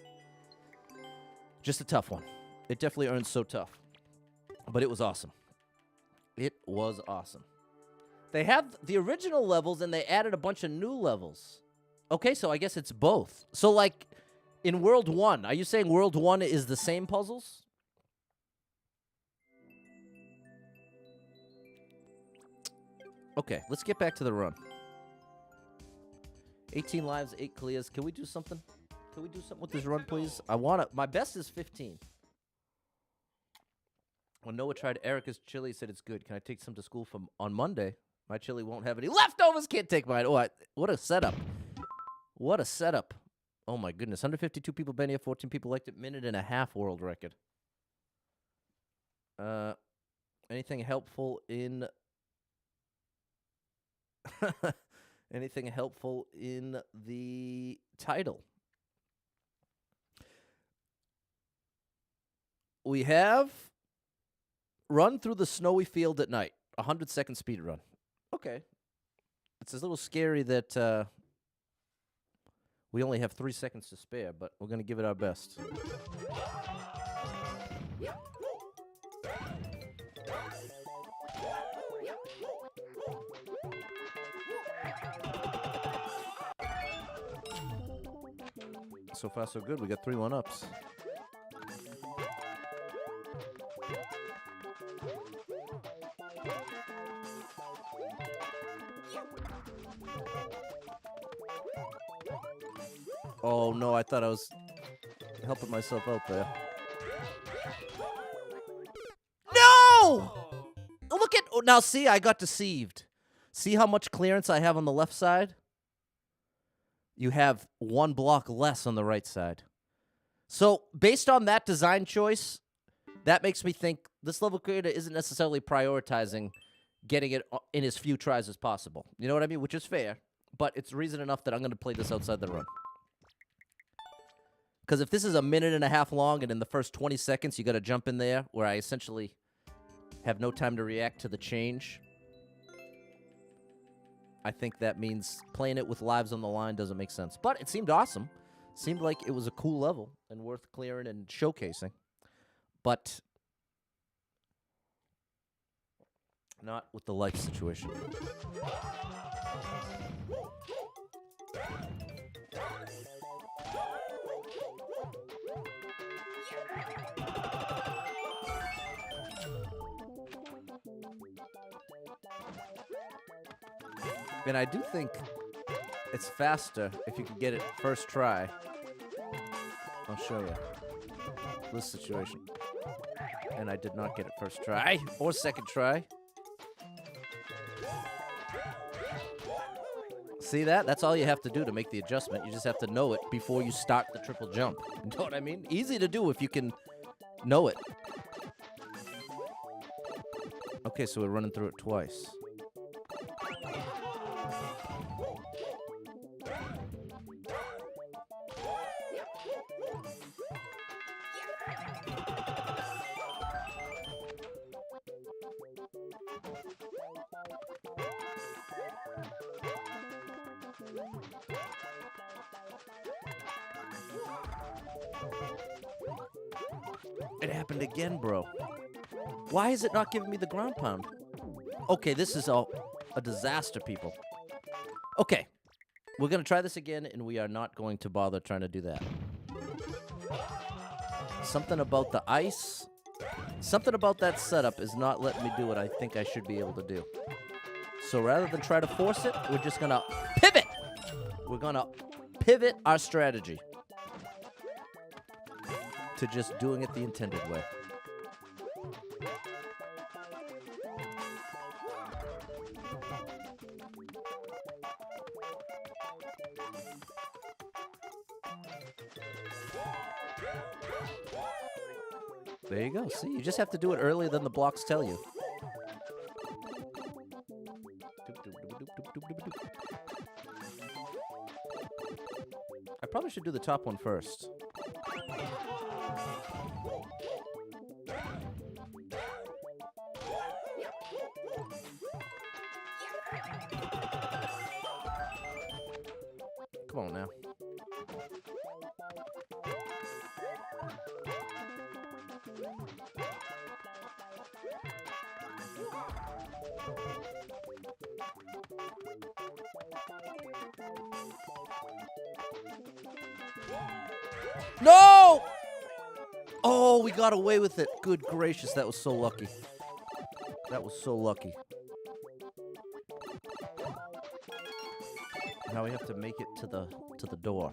Just a tough one. It definitely earned so tough. But it was awesome. It was awesome. They have the original levels, and they added a bunch of new levels. Okay, so I guess it's both. So, like, in World 1, are you saying World 1 is the same puzzles? Okay, let's get back to the run. 18 lives, 8 clears. Can we do something? Can we do something with this run, please? I want to. My best is 15. When Noah tried Erica's chili, said it's good. Can I take some to school on Monday? My chili won't have any leftovers. Can't take mine. Oh, what a setup. What a setup. Oh, my goodness. 152 people been here. 14 people liked it. Minute and a half world record. Anything helpful in... Anything helpful in the title? We have run through the snowy field at night. 100-second speed run. Okay. It's a little scary that we only have 3 seconds to spare, but we're going to give it our best. So far, so good. We got 3 1-ups. Oh, no, I thought I was helping myself out there. No! Look at... Oh, now, see, I got deceived. See how much clearance I have on the left side? You have 1 block less on the right side. So, based on that design choice, that makes me think this level creator isn't necessarily prioritizing getting it in as few tries as possible. You know what I mean? Which is fair, but it's reason enough that I'm going to play this outside the run. Because if this is a minute and a half long and in the first 20 seconds you got to jump in there where I essentially have no time to react to the change, I think that means playing it with lives on the line doesn't make sense. But it seemed awesome. Seemed like it was a cool level and worth clearing and showcasing. But not with the life situation. And I do think it's faster if you can get it first try. I'll show you this situation. And I did not get it first try or second try. See that? That's all you have to do to make the adjustment. You just have to know it before you start the triple jump. You know what I mean? Easy to do if you can know it. Okay, so we're running through it twice. It happened again, bro. Why is it not giving me the ground pound? Okay, this is a disaster, people. Okay, we're going to try this again, and we are not going to bother trying to do that. Something about the ice, something about that setup is not letting me do what I think I should be able to do. So rather than try to force it, we're just going to pivot. We're going to pivot our strategy to just doing it the intended way. There you go. See, you just have to do it earlier than the blocks tell you. I probably should do the top one first. Come on now. No! Oh, we got away with it. Good gracious, that was so lucky. That was so lucky. Now we have to make it to the door.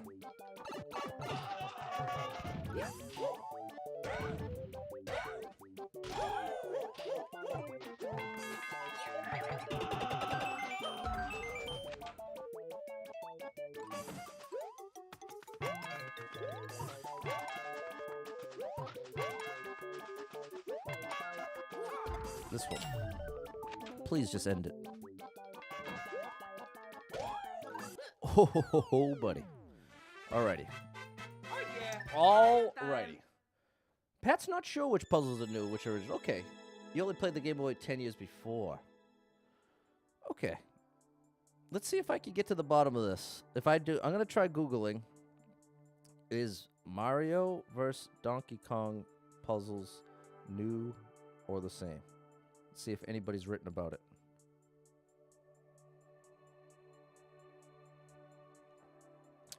This one. Please just end it. Oh, buddy. Alrighty. Oh, yeah. Alrighty. Pat's not sure which puzzles are new, which are original. Okay. You only played the Game Boy 10 years before. Okay. Let's see if I can get to the bottom of this. If I do, I'm going to try Googling. Is Mario vs. Donkey Kong puzzles new or the same? See if anybody's written about it.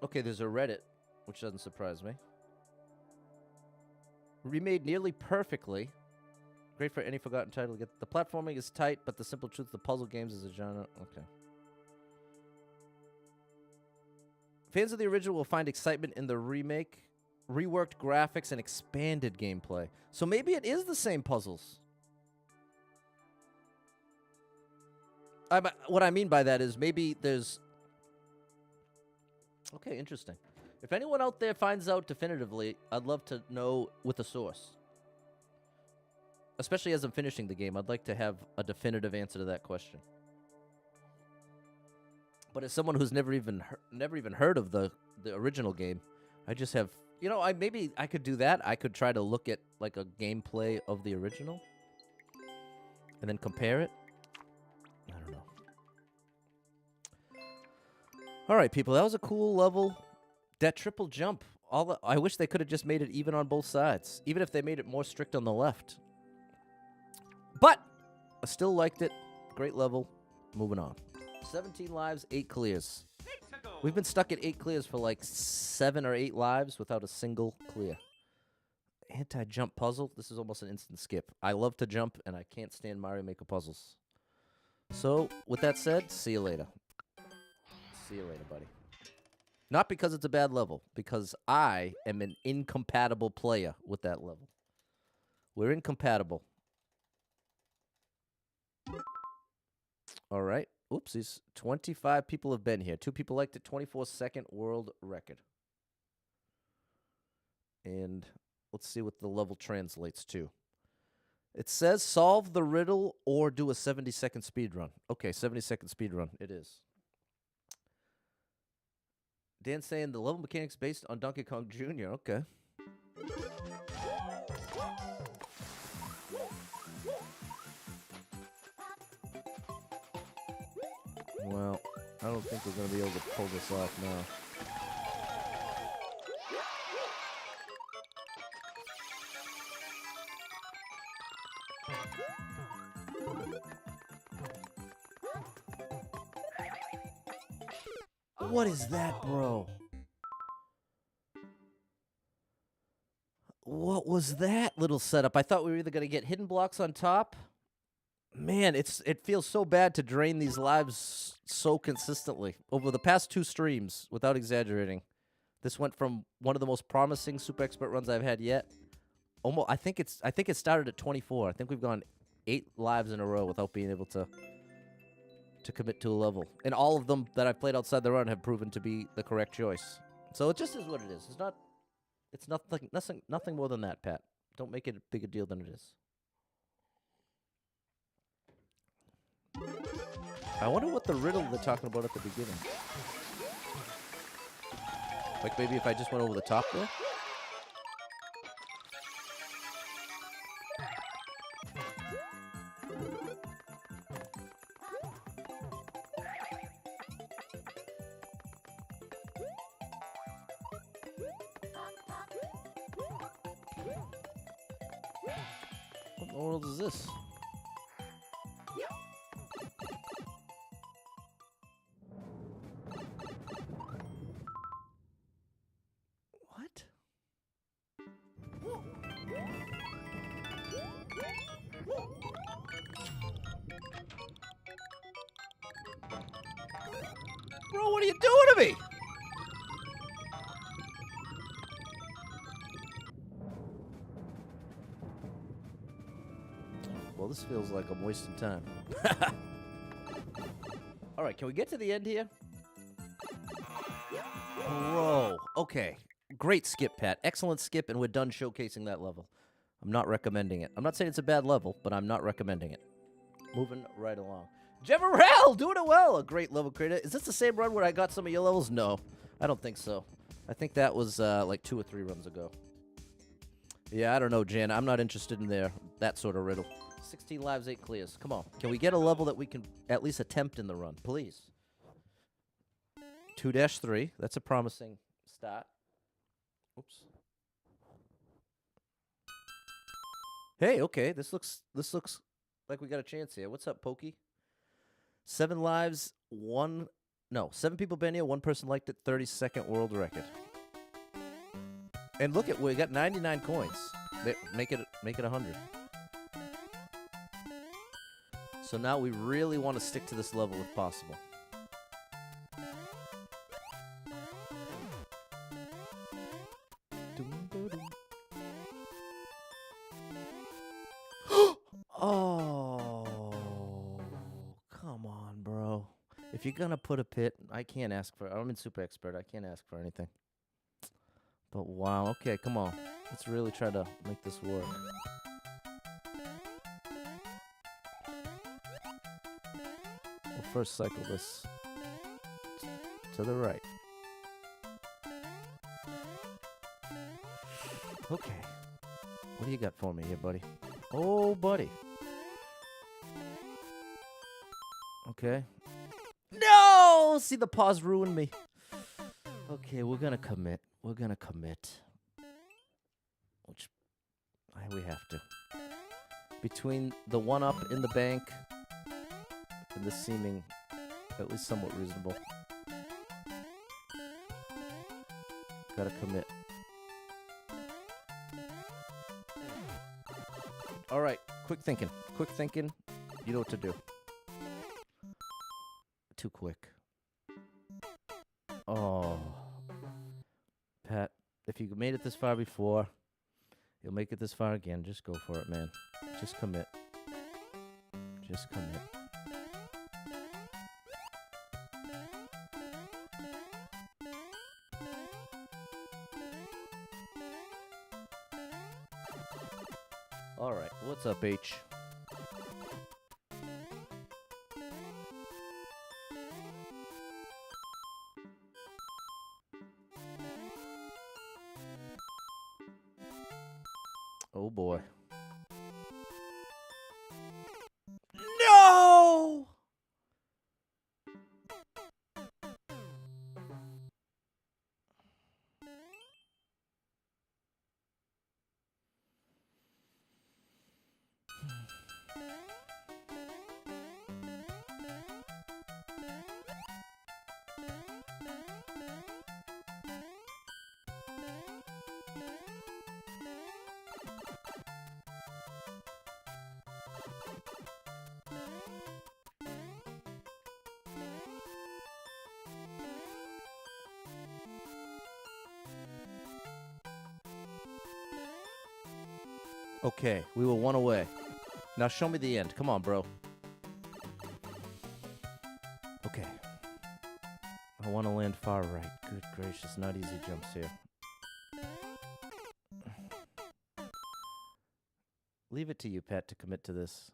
Okay, there's a Reddit, which doesn't surprise me. Remade nearly perfectly. Great for any forgotten title. The platforming is tight, but the simple truth, the puzzle games is a genre. Okay. Fans of the original will find excitement in the remake, reworked graphics, and expanded gameplay. So maybe it is the same puzzles. What I mean by that is maybe there's... Okay, interesting. If anyone out there finds out definitively, I'd love to know with a source. Especially as I'm finishing the game, I'd like to have a definitive answer to that question. But as someone who's never even heard of the original game, I just have... You know, maybe I could do that. I could try to look at like a gameplay of the original and then compare it. I don't know. All right, people, that was a cool level. That triple jump. I wish they could have just made it even on both sides, even if they made it more strict on the left. But I still liked it. Great level. Moving on. 17 lives, 8 clears. We've been stuck at 8 clears for like 7 or 8 lives without a single clear. Anti-jump puzzle. This is almost an instant skip. I love to jump, and I can't stand Mario Maker puzzles. So, with that said, see you later. See you later, buddy. Not because it's a bad level, because I am an incompatible player with that level. We're incompatible. All right. Oopsies. 25 people have been here. 2 people liked it. 24-second world record. And let's see what the level translates to. It says solve the riddle or do a 70-second speed run. Okay, 70-second speed run. It is. Dan's saying the level mechanics based on Donkey Kong Jr. Okay. Well, I don't think we're going to be able to pull this off now. What is that, bro? What was that little setup? I thought we were either going to get hidden blocks on top. Man, it feels so bad to drain these lives so consistently. Over the past 2 streams, without exaggerating, this went from one of the most promising Super Expert runs I've had yet. Almost, I think it started at 24. I think we've gone 8 lives in a row without being able to commit to a level. And all of them that I've played outside the run have proven to be the correct choice. So it just is what it is. It's nothing more than that, Pat. Don't make it a bigger deal than it is. I wonder what the riddle they're talking about at the beginning. Like maybe if I just went over the top there? What world is this? What? Bro, what are you doing to me? Well, this feels like I'm wasting time. All right, can we get to the end here? Bro, okay. Great skip, Pat. Excellent skip, and we're done showcasing that level. I'm not recommending it. I'm not saying it's a bad level, but I'm not recommending it. Moving right along. Jeverell, doing it well. A great level creator. Is this the same run where I got some of your levels? No, I don't think so. I think that was like 2 or 3 runs ago. Yeah, I don't know, Jan. I'm not interested in that sort of riddle. 16 lives, 8 clears. Come on. Can we get a level that we can at least attempt in the run? Please. 2-3. That's a promising start. Oops. Hey, okay. This looks like we got a chance here. What's up, Pokey? 7 lives, 7 people been here, 1 person liked it, 32nd world record. And look at, we got 99 coins. Make it 100. So now we really want to stick to this level if possible. Oh, come on, bro. If you're going to put a pit, I can't ask for, I'm in super expert. I can't ask for anything. But wow, okay, come on. Let's really try to make this work. We'll first cycle this to the right. Okay. What do you got for me here, buddy? Oh, buddy. Okay. No! See, the pause ruined me. Okay, we're gonna commit. We're gonna commit. Which we have to. Between the 1-up in the bank and this seeming at least somewhat reasonable. Gotta commit. Alright, quick thinking. Quick thinking. You know what to do. Too quick. Oh. Pat, if you made it this far before, you'll make it this far again. Just go for it, man. Just commit. Just commit. Alright, what's up, H? Oh boy. No! Okay, we were 1 away. Now show me the end. Come on, bro. Okay. I want to land far right. Good gracious, not easy jumps here. Leave it to you, Pat, to commit to this.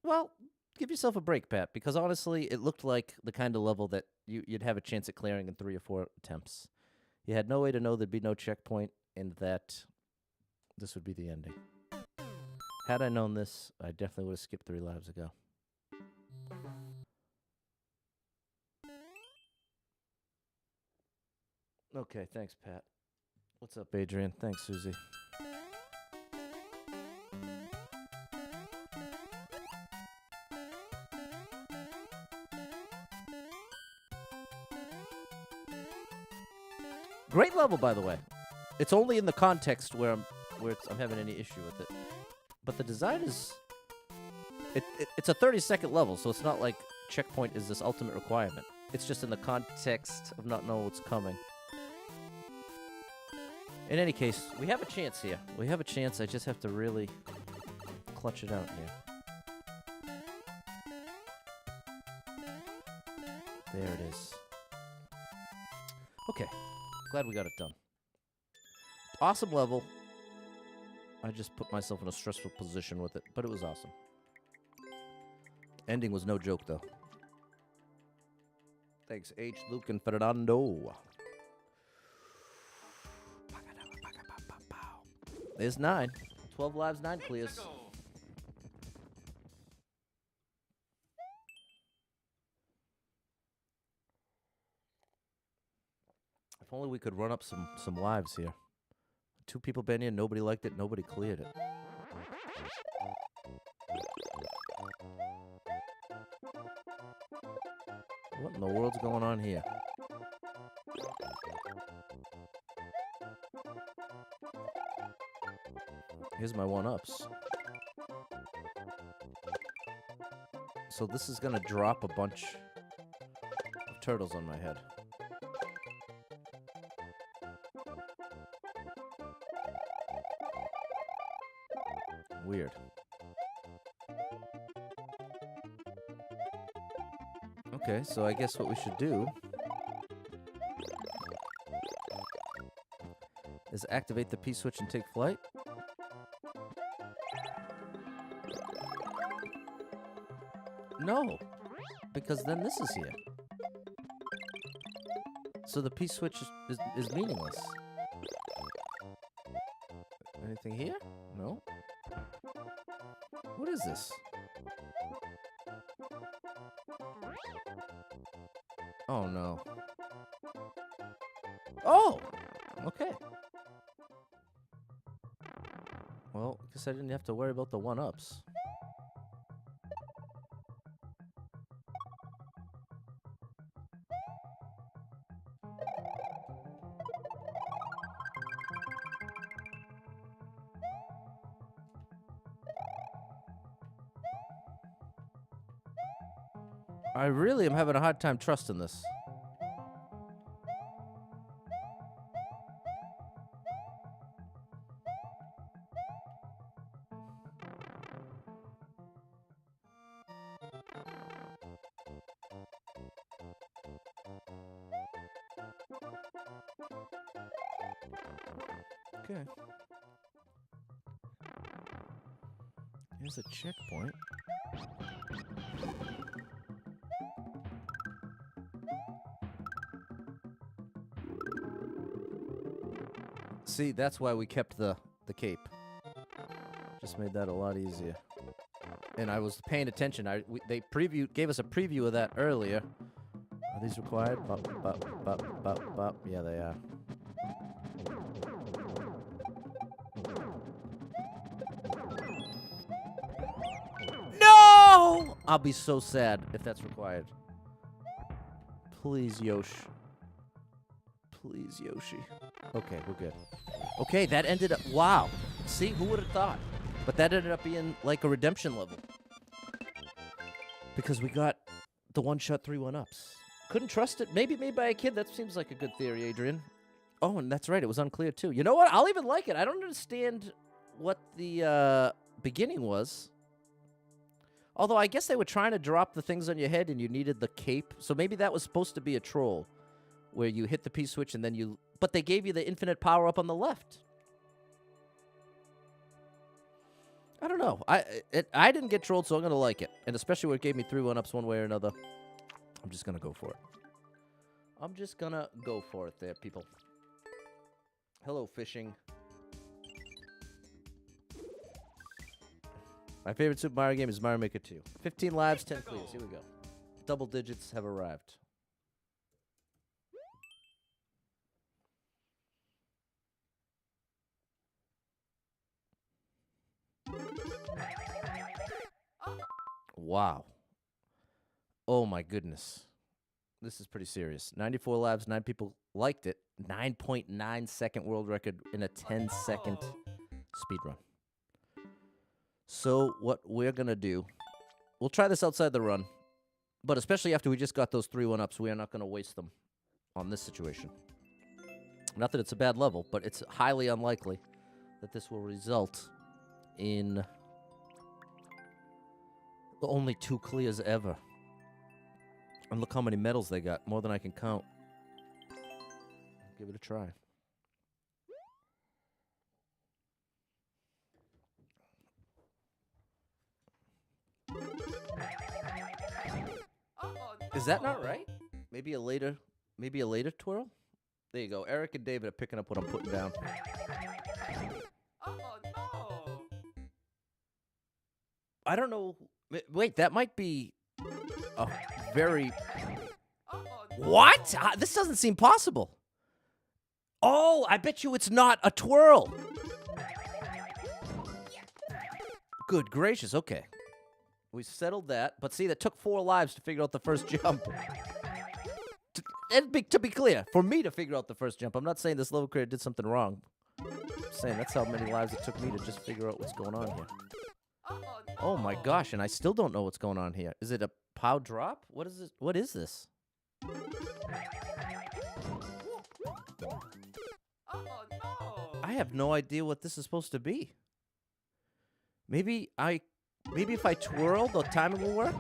Well, give yourself a break, Pat, because honestly, it looked like the kind of level that you'd have a chance at clearing in 3 or 4 attempts. You had no way to know there'd be no checkpoint and that this would be the ending. Had I known this, I definitely would have skipped 3 lives ago. Okay, thanks, Pat. What's up, Adrian? Thanks, Susie. Great level, by the way. It's only in the context where I'm having any issue with it. But the design is... It's a 30-second level, so it's not like checkpoint is this ultimate requirement. It's just in the context of not knowing what's coming. In any case, we have a chance here. We have a chance. I just have to really clutch it out here. There it is. Okay. Glad we got it done. Awesome level. I just put myself in a stressful position with it, but it was awesome. Ending was no joke, though. Thanks, H. Luke and Fernando. There's 9. 12 lives, 9 clears. If only we could run up some lives here. 2 people been in, nobody liked it, nobody cleared it. What in the world's going on here? Here's my 1-ups. So this is gonna drop a bunch of turtles on my head. Weird. Okay, so I guess what we should do is activate the P-switch and take flight. No, because then this is here. So the P-switch is meaningless. Anything here? No. What is this? Oh, no. Oh! Okay. Well, I guess I didn't have to worry about the 1-ups. I really am having a hard time trusting this. Okay. Here's a checkpoint. See, that's why we kept the cape. Just made that a lot easier. And I was paying attention. They gave us a preview of that earlier. Are these required? Bop, bop, bop, bop, bop. Yeah, they are. No! I'll be so sad if that's required. Please, Yoshi. Please, Yoshi. Okay, we're good. Okay, that ended up... Wow. See, who would have thought? But that ended up being like a redemption level. Because we got the 1-shot 3 1-ups. Couldn't trust it. Maybe made by a kid. That seems like a good theory, Adrian. Oh, and that's right. It was unclear, too. You know what? I'll even like it. I don't understand what the beginning was. Although I guess they were trying to drop the things on your head and you needed the cape. So maybe that was supposed to be a troll. Where you hit the P-switch and then you... But they gave you the infinite power up on the left. I don't know. I didn't get trolled, so I'm going to like it. And especially when it gave me 3 1-ups one way or another. I'm just going to go for it. I'm just going to go for it there, people. Hello, fishing. My favorite Super Mario game is Mario Maker 2. 15 lives, 10 clears. Here we go. Double digits have arrived. Wow. Oh my goodness. This is pretty serious. 94 lives, 9 people liked it. 9.9 second world record in a 10-second speed run. So what we're going to do, we'll try this outside the run, but especially after we just got those 3 1-ups, we are not going to waste them on this situation. Not that it's a bad level, but it's highly unlikely that this will result in only 2 clears ever. And look how many medals they got, more than I can count. Give it a try. Is that not right? Maybe a later twirl? There you go. Eric and David are picking up what I'm putting down. I don't know. Wait, that might be a very... What? This doesn't seem possible. Oh, I bet you it's not a twirl. Good gracious. Okay. We settled that. But see, that took 4 lives to figure out the first jump. To be clear, for me to figure out the first jump, I'm not saying this level creator did something wrong. I'm saying that's how many lives it took me to just figure out what's going on here. Oh my gosh, and I still don't know what's going on here. Is it a POW drop? What is this? What is this? I have no idea what this is supposed to be. Maybe if I twirl, the timing will work?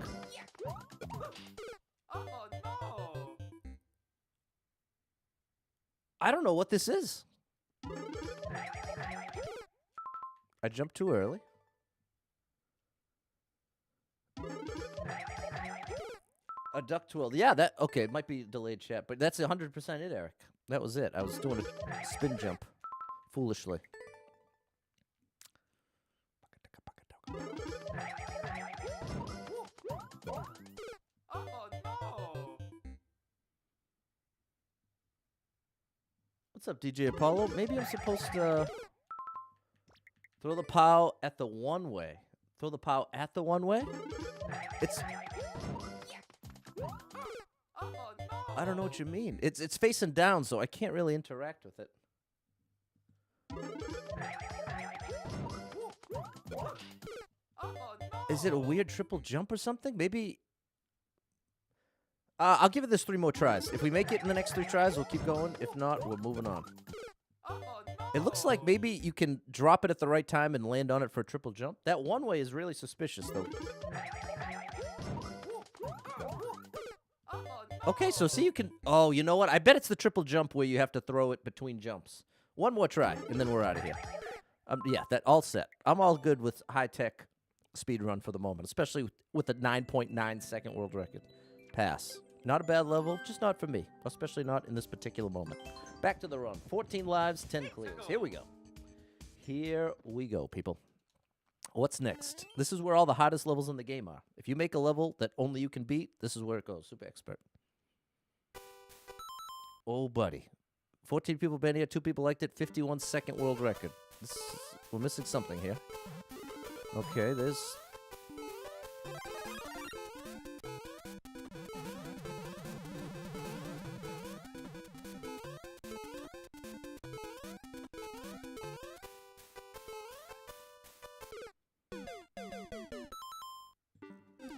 I don't know what this is. I jumped too early. A duck twirl. Yeah, okay, it might be delayed chat, but that's 100% it, Eric. That was it. I was doing a spin jump. Foolishly. What's up, DJ Apollo? Maybe I'm supposed to throw the POW at the one-way. Throw the POW at the one-way? I don't know what you mean. It's facing down, so I can't really interact with it. Is it a weird triple jump or something? Maybe... I'll give it this 3 more tries. If we make it in the next 3 tries, we'll keep going. If not, we're moving on. It looks like maybe you can drop it at the right time and land on it for a triple jump. That one way is really suspicious, though. Okay, so see, you can... Oh, you know what? I bet it's the triple jump where you have to throw it between jumps. 1 more try, and then we're out of here. Yeah, that all set. I'm all good with high-tech speedrun for the moment, especially with a 9.9 second world record. Pass. Not a bad level, just not for me, especially not in this particular moment. Back to the run. 14 lives, 10 clears. Here we go. Here we go, people. What's next? This is where all the hottest levels in the game are. If you make a level that only you can beat, this is where it goes. Super expert. Oh, buddy. 14 people been here, 2 people liked it, 51 second world record. We're missing something here. Okay, there's...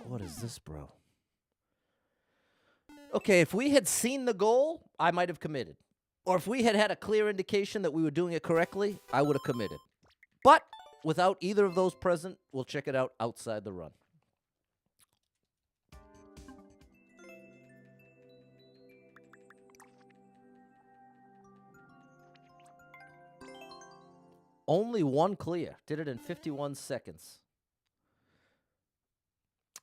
What is this, bro? Okay, if we had seen the goal, I might have committed. Or if we had had a clear indication that we were doing it correctly, I would have committed. But without either of those present, we'll check it out outside the run. Only 1 clear. Did it in 51 seconds.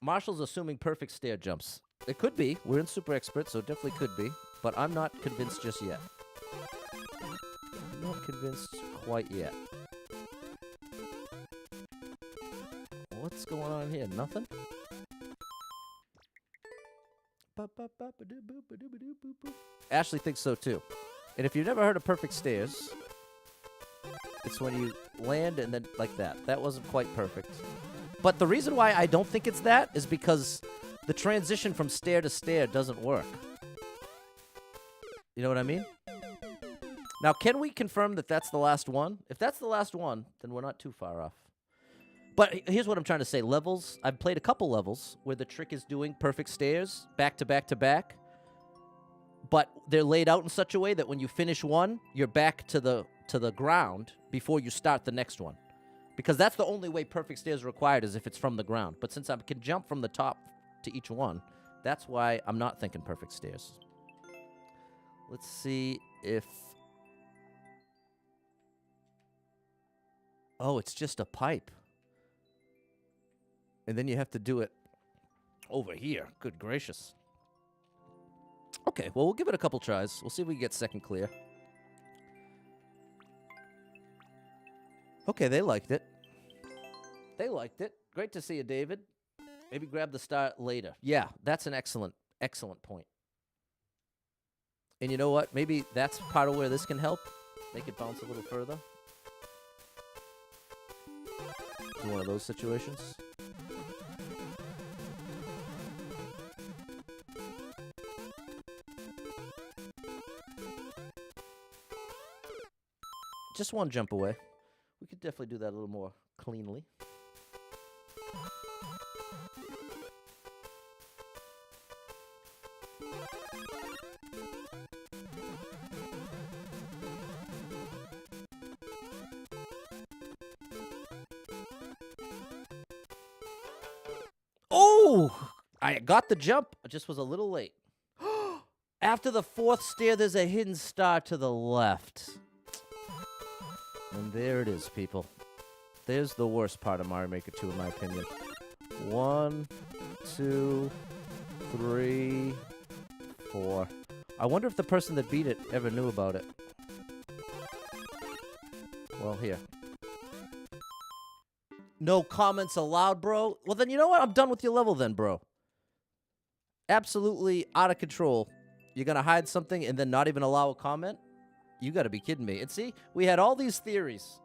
Marshall's assuming perfect stair jumps. It could be. We're in Super Expert, so it definitely could be. But I'm not convinced just yet. I'm not convinced quite yet. What's going on here? Nothing? Ashley thinks so too. And if you've never heard of perfect stairs, it's when you land and then like that. That wasn't quite perfect. But the reason why I don't think it's that is because the transition from stair to stair doesn't work. You know what I mean? Now, can we confirm that that's the last one? If that's the last one, then we're not too far off. But here's what I'm trying to say. Levels, I've played a couple levels where the trick is doing perfect stairs, back to back to back. But they're laid out in such a way that when you finish one, you're back to the ground before you start the next one. Because that's the only way perfect stairs are required is if it's from the ground. But since I can jump from the top to each one, that's why I'm not thinking perfect stairs. Let's see if... Oh, it's just a pipe. And then you have to do it over here. Good gracious. Okay, well, we'll give it a couple tries. We'll see if we can get second clear. Okay, they liked it. They liked it. Great to see you, David. Maybe grab the star later. Yeah, that's an excellent, excellent point. And you know what? Maybe that's part of where this can help. Make it bounce a little further. In one of those situations. Just one jump away. We could definitely do that a little more cleanly. Oh! I got the jump. I just was a little late. After the fourth stair, there's a hidden star to the left. And there it is, people. There's the worst part of Mario Maker 2, in my opinion. 1, 2, 3, 4. I wonder if the person that beat it ever knew about it. Well, here. No comments allowed, bro? Well, then you know what? I'm done with your level then, bro. Absolutely out of control. You're going to hide something and then not even allow a comment? You got to be kidding me. And see, we had all these theories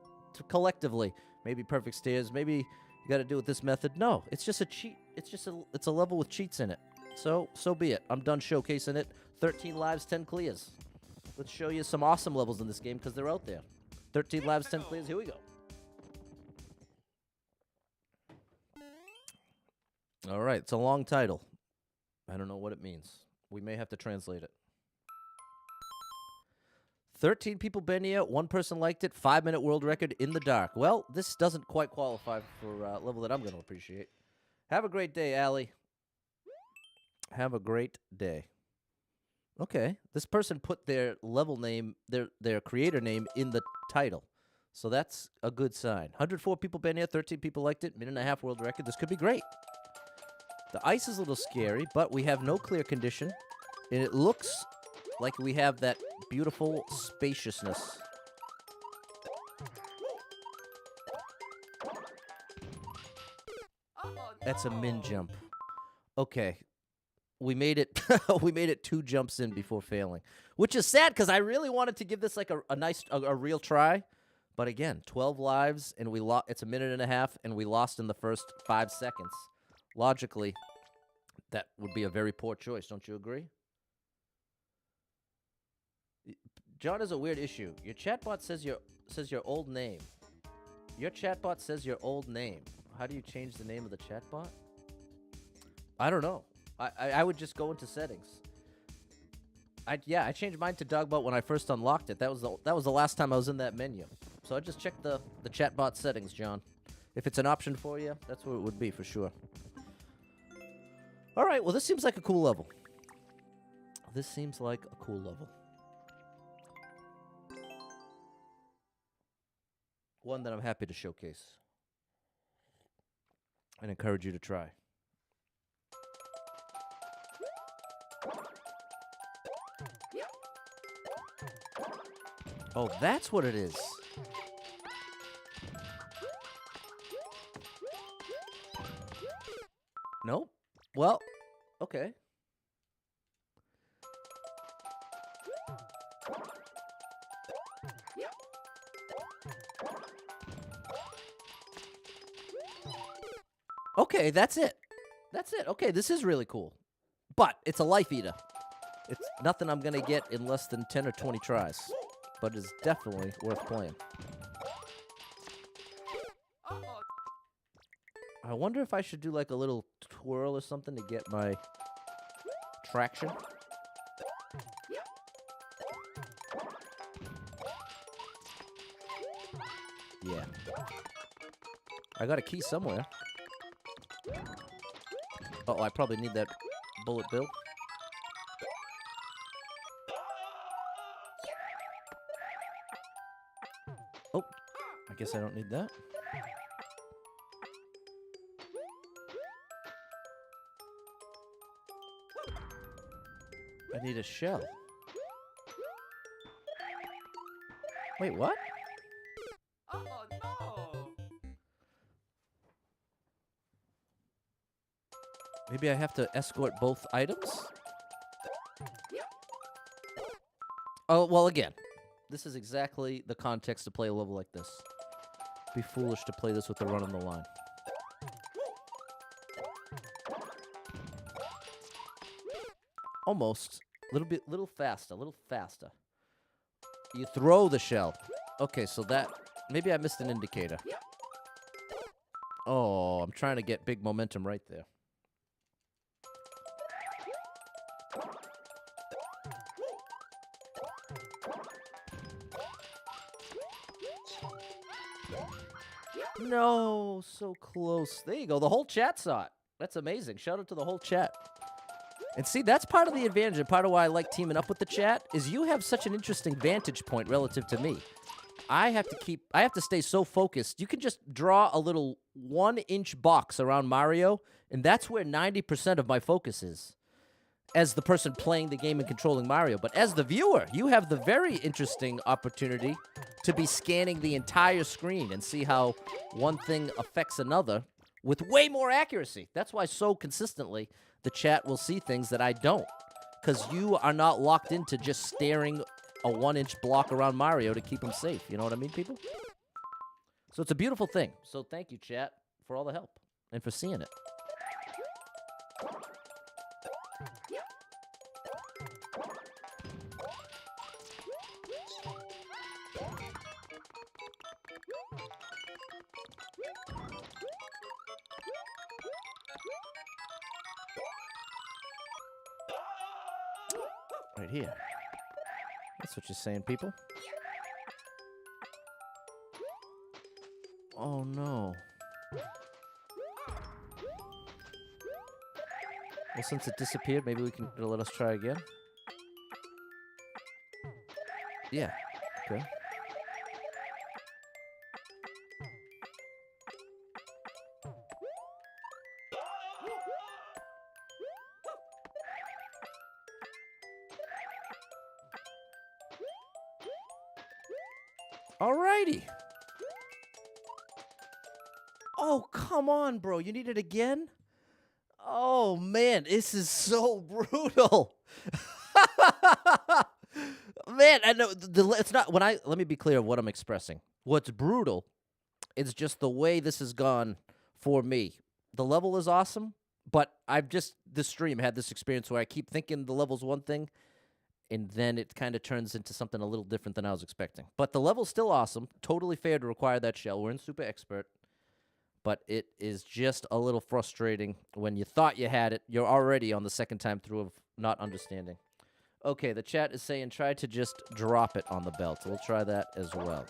collectively. Maybe perfect stairs. Maybe you got to do it with this method. No, it's just a cheat. It's a level with cheats in it. So be it. I'm done showcasing it. 13 lives, 10 clears. Let's show you some awesome levels in this game because they're out there. 13 lives, 10 clears. Here we go. All right. It's a long title. I don't know what it means. We may have to translate it. 13 people been here, 1 person liked it, 5-minute world record in the dark. Well, this doesn't quite qualify for a level that I'm going to appreciate. Have a great day, Allie. Have a great day. Okay, this person put their level name, their creator name in the title. So that's a good sign. 104 people been here, 13 people liked it, minute and a half world record. This could be great. The ice is a little scary, but we have no clear condition, and it looks like we have that beautiful spaciousness. That's a min jump. Okay. We made it we made it 2 jumps in before failing. Which is sad because I really wanted to give this like a real try. But again, 12 lives and it's a minute and a half and we lost in the first 5 seconds. Logically, that would be a very poor choice, don't you agree? John has a weird issue. Your chatbot says your old name. Your chatbot says your old name. How do you change the name of the chatbot? I don't know. I would just go into settings. I changed mine to Dogbot when I first unlocked it. That was the last time I was in that menu. So I just checked the chatbot settings, John. If it's an option for you, that's what it would be for sure. All right, well, this seems like a cool level. This seems like a cool level. One that I'm happy to showcase and encourage you to try. Oh, that's what it is. Nope. Well, okay. Okay, that's it. That's it. Okay, this is really cool. But it's a life eater. It's nothing I'm going to get in less than 10 or 20 tries. but it's definitely worth playing. I wonder if I should do like a little twirl or something to get my traction. Yeah. I got a key somewhere. Uh-oh, I probably need that bullet bill. Oh, I guess I don't need that. I need a shell. Wait, what? Oh no! Maybe I have to escort both items? Oh, well, again, this is exactly the context to play a level like this. Be foolish to play this with the run on the line. Almost. Little faster. You throw the shell. Okay, so that... Maybe I missed an indicator. Oh, I'm trying to get big momentum right there. No, so close. There you go. The whole chat saw it. That's amazing. Shout out to the whole chat. And see, that's part of the advantage and part of why I like teaming up with the chat is you have such an interesting vantage point relative to me. I have to stay so focused. You can just draw a little 1-inch box around Mario, and that's where 90% of my focus is as the person playing the game and controlling Mario. But as the viewer, you have the very interesting opportunity to be scanning the entire screen and see how one thing affects another with way more accuracy. That's why so consistently the chat will see things that I don't, because you are not locked into just staring a 1-inch block around Mario to keep him safe. You know what I mean, people? So it's a beautiful thing. So thank you, chat, for all the help and for seeing it. Right here. That's what you're saying, people. Oh, no. Well, since it disappeared, maybe it'll let us try again. Yeah. Okay. Alrighty. Oh, come on, bro. You need it again? Oh, man. This is so brutal. Man, I know it's not let me be clear of what I'm expressing. What's brutal is just the way this has gone for me. The level is awesome, but this stream had this experience where I keep thinking the level's one thing, and then it kind of turns into something a little different than I was expecting. But the level's still awesome. Totally fair to require that shell. We're in Super Expert. But it is just a little frustrating when you thought you had it. You're already on the second time through of not understanding. Okay, the chat is saying try to just drop it on the belt. We'll try that as well.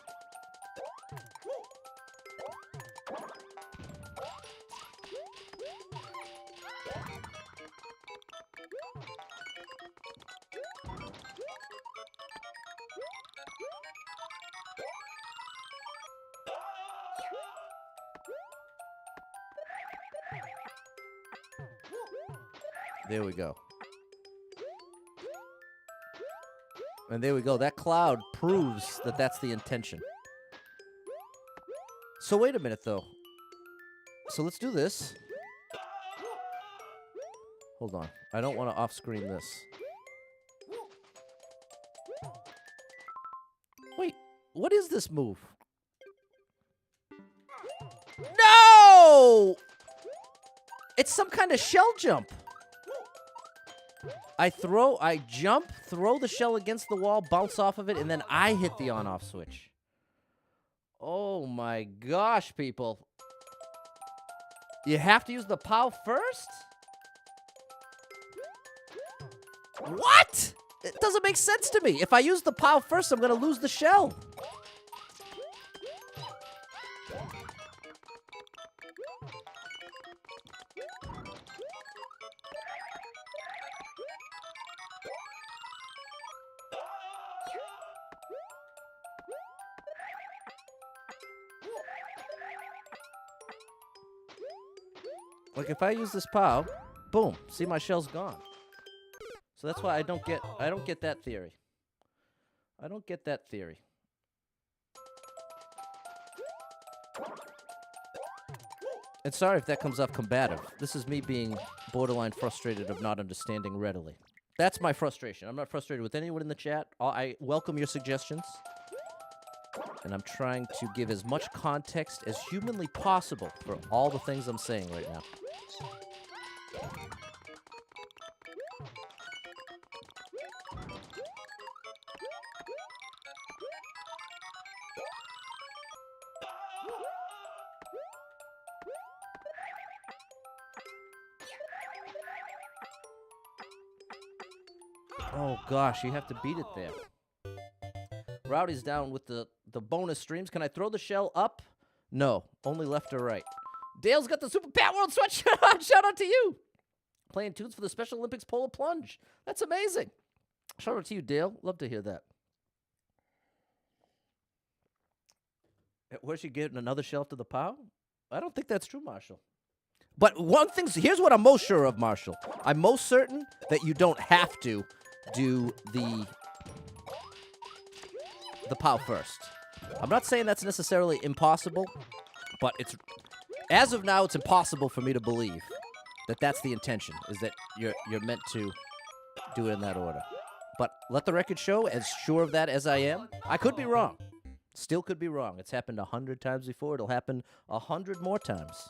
There we go. And there we go. That cloud proves that that's the intention. So wait a minute, though. So let's do this. Hold on. I don't want to off-screen this. Wait. What is this move? No! It's some kind of shell jump. I jump, throw the shell against the wall, bounce off of it, and then I hit the on-off switch. Oh my gosh, people. You have to use the POW first? What? It doesn't make sense to me. If I use the POW first, I'm going to lose the shell. Like if I use this POW, boom, see my shell's gone. So that's why I don't get that theory. I don't get that theory. And sorry if that comes off combative. This is me being borderline frustrated of not understanding readily. That's my frustration. I'm not frustrated with anyone in the chat. I welcome your suggestions. And I'm trying to give as much context as humanly possible for all the things I'm saying right now. Oh gosh, you have to beat it there. Rowdy's down with the bonus streams. Can I throw the shell up? No, only left or right. Dale's got the Super Pat World sweatshirt. Shout out to you. Playing tunes for the Special Olympics Polar Plunge. That's amazing. Shout out to you, Dale. Love to hear that. Where's she getting another shell to the POW? I don't think that's true, Marshall. But one thing, here's what I'm most sure of, Marshall. I'm most certain that you don't have to do the POW first. I'm not saying that's necessarily impossible, but it's as of now, it's impossible for me to believe that that's the intention, is that you're meant to do it in that order. But let the record show, as sure of that as I am, I could be wrong. Still could be wrong. It's happened 100 times before. It'll happen 100 more times.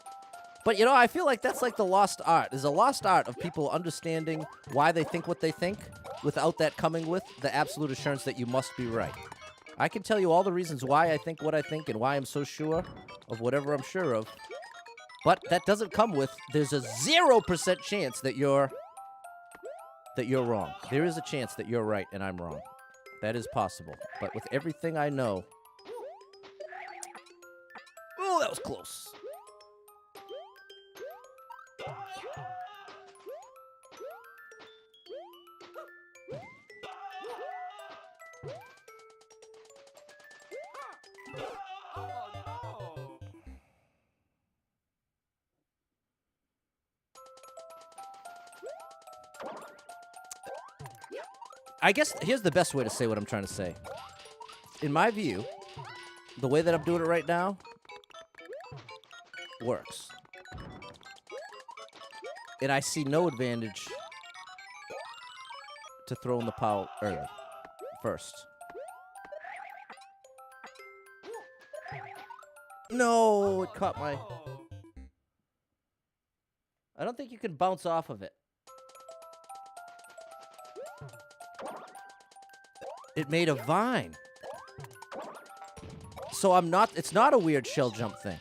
But, you know, I feel like that's like the lost art. There's a lost art of people understanding why they think what they think without that coming with the absolute assurance that you must be right. I can tell you all the reasons why I think what I think and why I'm so sure of whatever I'm sure of. But that doesn't come with, there's a 0% chance that you're wrong. There is a chance that you're right and I'm wrong. That is possible. But with everything I know... Oh, that was close. I guess here's the best way to say what I'm trying to say. In my view, the way that I'm doing it right now works. And I see no advantage to throwing the POW early, first. No, it caught my... I don't think you can bounce off of it. It made a vine. So it's not a weird shell jump thing.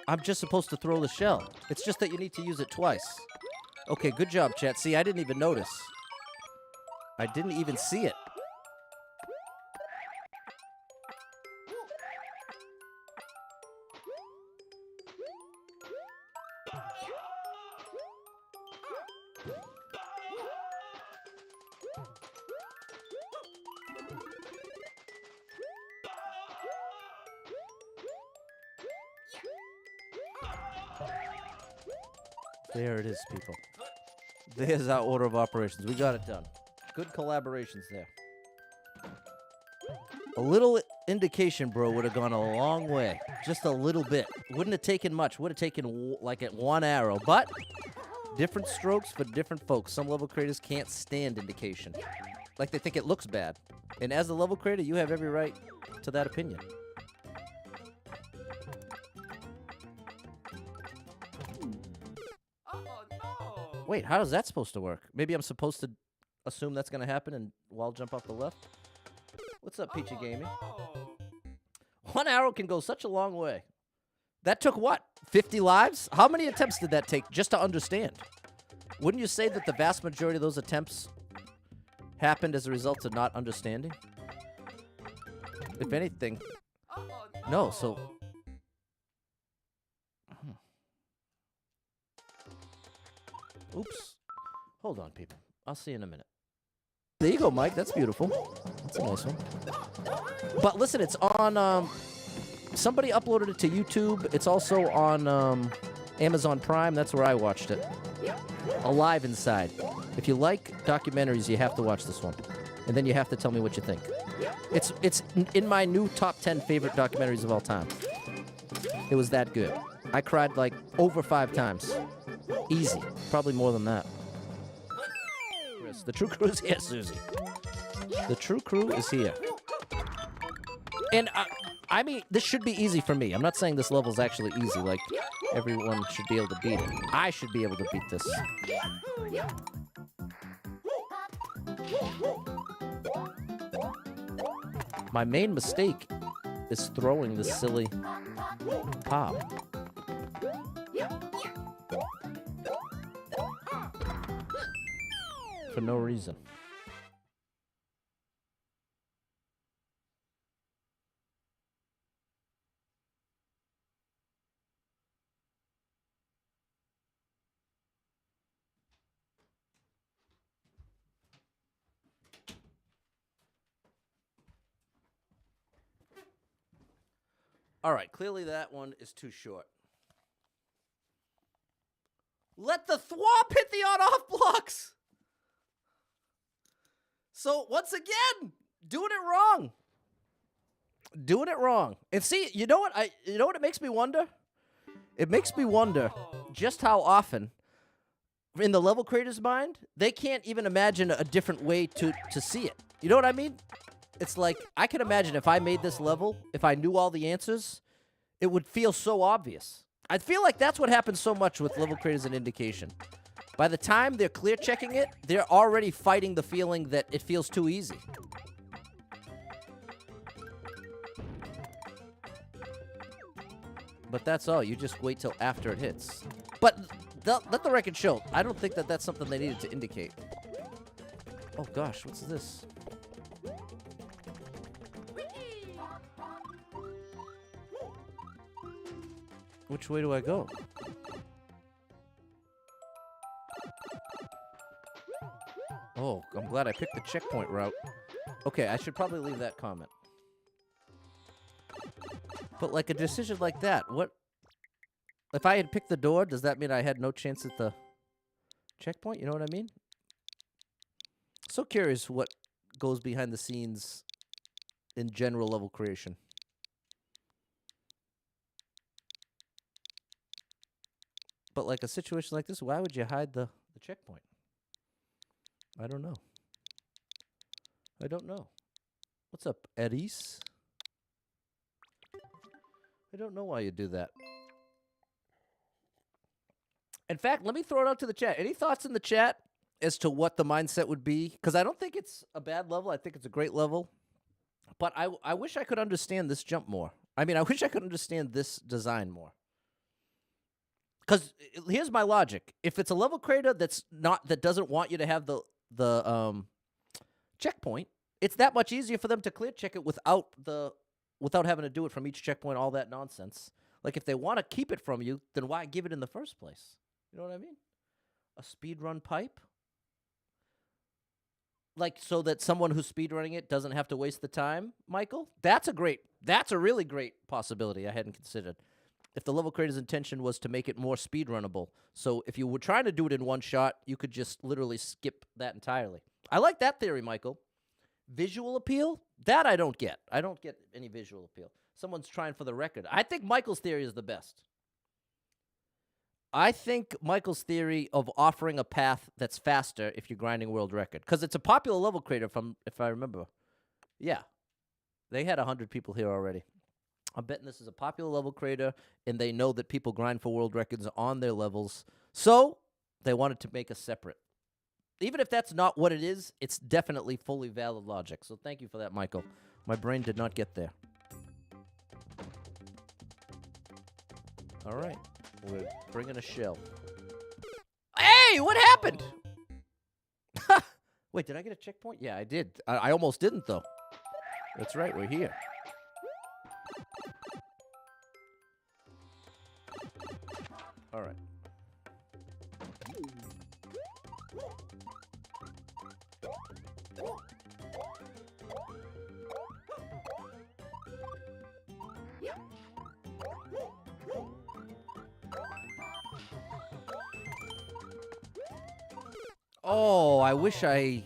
I'm just supposed to throw the shell. It's just that you need to use it twice. Okay, good job, chat. See, I didn't even notice. I didn't even see it. There it is, people. There's our order of operations. We got it done. Good collaborations there. A little indication, bro, would have gone a long way. Just a little bit. Wouldn't have taken much. Would have taken like at one arrow. But different strokes for different folks. Some level creators can't stand indication. Like they think it looks bad. And as a level creator, you have every right to that opinion. Oh no! Wait, how is that supposed to work? Maybe I'm supposed to assume that's going to happen and wall jump off the left? What's up, Peachy Gaming? No. One arrow can go such a long way. That took what? 50 lives? How many attempts did that take just to understand? Wouldn't you say that the vast majority of those attempts happened as a result of not understanding? If anything, no, so... Oops. Hold on, people. I'll see you in a minute. There you go, Mike. That's beautiful. That's a nice one. But listen, it's on... somebody uploaded it to YouTube. It's also on Amazon Prime. That's where I watched it. Alive Inside. If you like documentaries, you have to watch this one. And then you have to tell me what you think. It's in my new top 10 favorite documentaries of all time. It was that good. I cried like over 5 times. Easy. Probably more than that. Chris, the true crew is here, Susie. The true crew is here. And I mean, this should be easy for me. I'm not saying this level's actually easy. Like, everyone should be able to beat it. I should be able to beat this. My main mistake is throwing this silly pop. For no reason. All right, clearly that one is too short. Let the thwop hit the on-off blocks. So, once again, doing it wrong. Doing it wrong. And see, you know what it makes me wonder? It makes me wonder just how often, in the level creator's mind, they can't even imagine a different way to see it. You know what I mean? It's like, I can imagine if I made this level, if I knew all the answers, it would feel so obvious. I feel like that's what happens so much with level creators and indication. By the time they're clear checking it, they're already fighting the feeling that it feels too easy. But that's all. You just wait till after it hits. But let the record show. I don't think that that's something they needed to indicate. Oh gosh, what's this? Which way do I go? Oh, I'm glad I picked the checkpoint route. Okay, I should probably leave that comment. But like a decision like that, what? If I had picked the door, does that mean I had no chance at the checkpoint? You know what I mean? So curious what goes behind the scenes in general level creation. But like a situation like this, why would you hide the checkpoint? I don't know. I don't know. What's up, Eris? I don't know why you do that. In fact, let me throw it out to the chat. Any thoughts in the chat as to what the mindset would be? Because I don't think it's a bad level. I think it's a great level. But I wish I could understand this jump more. I mean, I wish I could understand this design more. Because here's my logic. If it's a level creator that doesn't want you to have the checkpoint, it's that much easier for them to clear check it without having to do it from each checkpoint, all that nonsense. Like, if they want to keep it from you, then why give it in the first place? You know what I mean? A speedrun pipe? Like, so that someone who's speedrunning it doesn't have to waste the time, Michael? That's a really great possibility I hadn't considered. If the level creator's intention was to make it more speedrunnable. So if you were trying to do it in one shot, you could just literally skip that entirely. I like that theory, Michael. Visual appeal? That I don't get. I don't get any visual appeal. Someone's trying for the record. I think Michael's theory is the best. I think Michael's theory of offering a path that's faster if you're grinding world record. Because it's a popular level creator, if I remember. Yeah. They had 100 people here already. I'm betting this is a popular level creator, and they know that people grind for world records on their levels. So They wanted to make a separate. Even if that's not what it is, it's definitely fully valid logic. So thank you for that, Michael. My brain did not get there. All right. We're bringing a shell. Hey, what happened? Wait, did I get a checkpoint? Yeah, I did. I almost didn't, though. That's right. We're here. All right. Oh, I wish I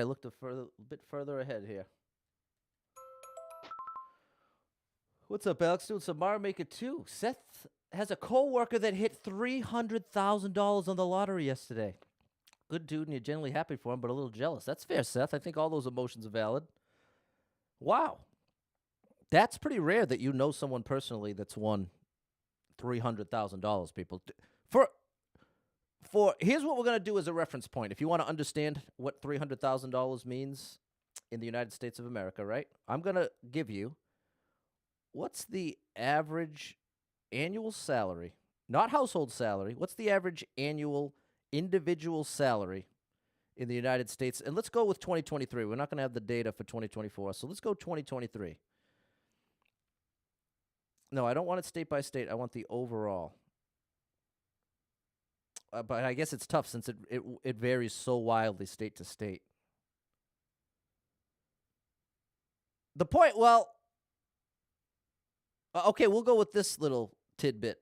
looked a bit further ahead here. What's up, Alex? Doing some Mario Maker 2. Seth has a coworker that hit $300,000 on the lottery yesterday. Good dude, and you're generally happy for him, but a little jealous. That's fair, Seth. I think all those emotions are valid. Wow. That's pretty rare that you know someone personally that's won $300,000, people. Here's what we're going to do as a reference point. If you want to understand what $300,000 means in the United States of America, right? I'm going to give you what's the average annual salary, not household salary. What's the average annual individual salary in the United States? And let's go with 2023. We're not going to have the data for 2024, so let's go 2023. No, I don't want it state by state. I want the overall. But I guess it's tough since it varies so wildly state to state. The point, well, okay, we'll go with this little tidbit.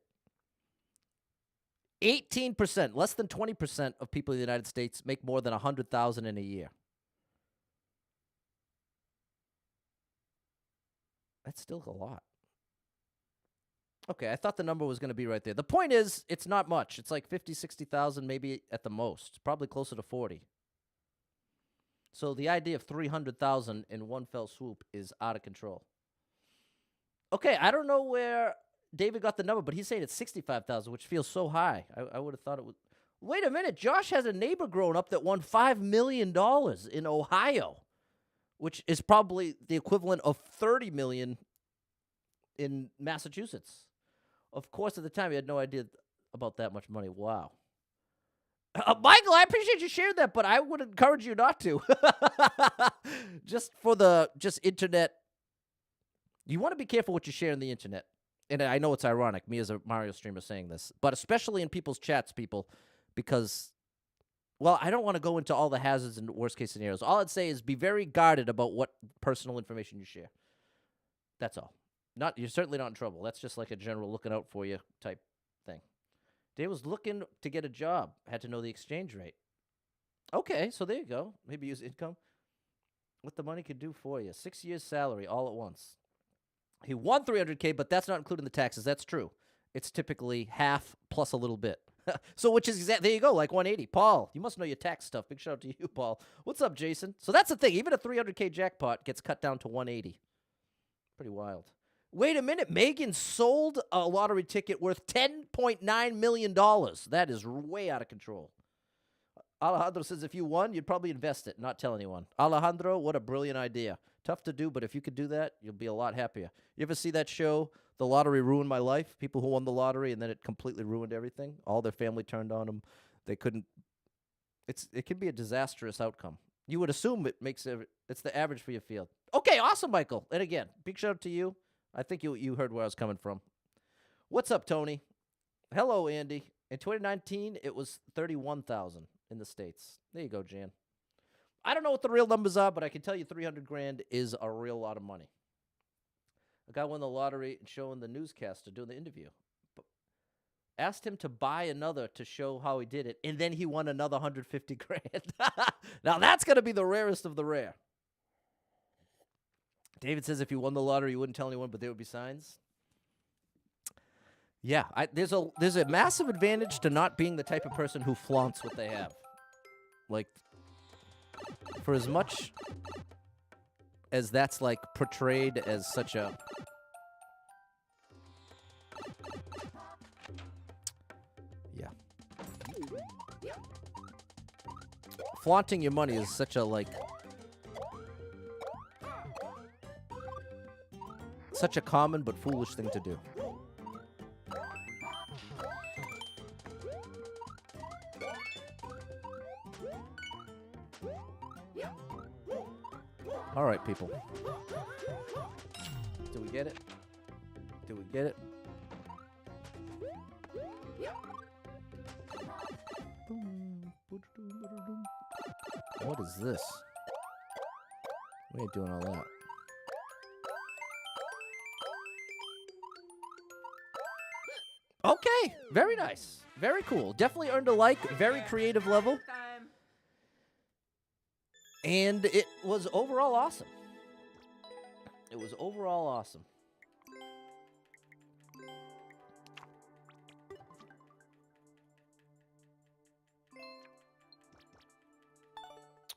18%, less than 20% of people in the United States make more than $100,000 in a year. That's still a lot. Okay, I thought the number was going to be right there. The point is, it's not much. It's like 50, 60,000 maybe at the most. Probably closer to 40. So the idea of 300,000 in one fell swoop is out of control. Okay, I don't know where David got the number, but he's saying it's 65,000, which feels so high. I would have thought it would. Wait a minute. Josh has a neighbor growing up that won $5 million in Ohio, which is probably the equivalent of $30 million in Massachusetts. Of course, at the time, he had no idea about that much money. Wow. Michael, I appreciate you sharing that, but I would encourage you not to. Just for the internet. You want to be careful what you share on the internet. And I know it's ironic, me as a Mario streamer saying this, but especially in people's chats, people, because, well, I don't want to go into all the hazards and worst-case scenarios. All I'd say is be very guarded about what personal information you share. That's all. You're certainly not in trouble. That's just like a general looking out for you type thing. Dave was looking to get a job. Had to know the exchange rate. Okay, so there you go. Maybe use income. What the money could do for you. 6 years salary all at once. He won $300K, but that's not including the taxes. That's true. It's typically half plus a little bit. So which is there you go, like 180. Paul, you must know your tax stuff. Big shout out to you, Paul. What's up, Jason? So that's the thing. Even a $300K jackpot gets cut down to 180. Pretty wild. Wait a minute. Megan sold a lottery ticket worth $10.9 million. That is way out of control. Alejandro says if you won, you'd probably invest it, not tell anyone. Alejandro, what a brilliant idea. Tough to do, but if you could do that, you'll be a lot happier. You ever see that show, The Lottery Ruined My Life? People who won the lottery and then it completely ruined everything. All their family turned on them. They couldn't. It can be a disastrous outcome. You would assume it's the average for your field. Okay, awesome, Michael. And again, big shout out to you. I think you heard where I was coming from. What's up, Tony? Hello, Andy. In 2019, it was 31,000 in the States. There you go, Jan. I don't know what the real numbers are, but I can tell you 300 grand is a real lot of money. A guy won the lottery and showing the newscaster doing the interview. Asked him to buy another to show how he did it, and then he won another 150 grand. Now that's going to be the rarest of the rare. David says if you won the lottery, you wouldn't tell anyone, but there would be signs. Yeah, there's a massive advantage to not being the type of person who flaunts what they have. Like, for as much as that's like portrayed as such a yeah. Flaunting your money is such a, like, such a common but foolish thing to do. All right, people. Do we get it? Do we get it? What is this? We ain't doing all that. Okay, very nice. Very cool. Definitely earned a like. Very creative level. Time. And it was overall awesome. It was overall awesome.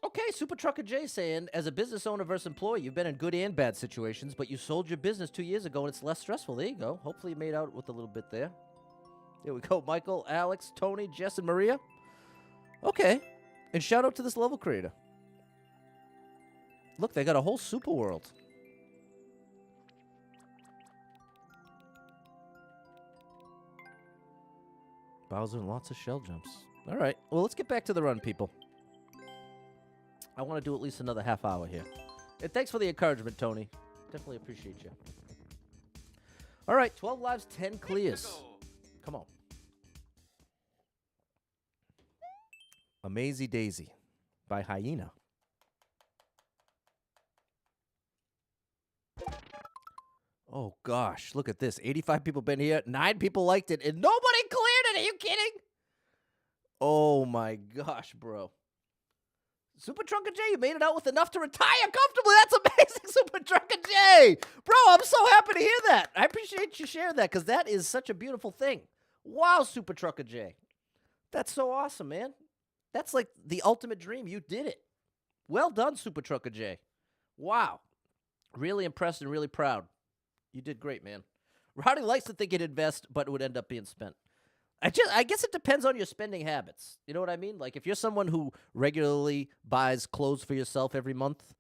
Okay, Super Trucker J saying, as a business owner versus employee, you've been in good and bad situations, but you sold your business 2 years ago and it's less stressful. There you go. Hopefully you made out with a little bit there. Here we go. Michael, Alex, Tony, Jess, and Maria. Okay. And shout out to this level creator. Look, they got a whole super world. Bowser and lots of shell jumps. All right. Well, let's get back to the run, people. I want to do at least another half hour here. And thanks for the encouragement, Tony. Definitely appreciate you. All right. 12 lives, 10 clears. Come on. Amazy Daisy by Hyena. Oh, gosh. Look at this. 85 people been here. 9 people liked it, and nobody cleared it. Are you kidding? Oh, my gosh, bro. Super Trucker J, you made it out with enough to retire comfortably. That's amazing, Super Trucker J. Bro, I'm so happy to hear that. I appreciate you sharing that because that is such a beautiful thing. Wow, Super Trucker J. That's so awesome, man. That's like the ultimate dream. You did it. Well done, Super Trucker J. Wow. Really impressed and really proud. You did great, man. Rowdy likes to think he'd invest, but it would end up being spent. I guess it depends on your spending habits. You know what I mean? Like, if you're someone who regularly buys clothes for yourself every month,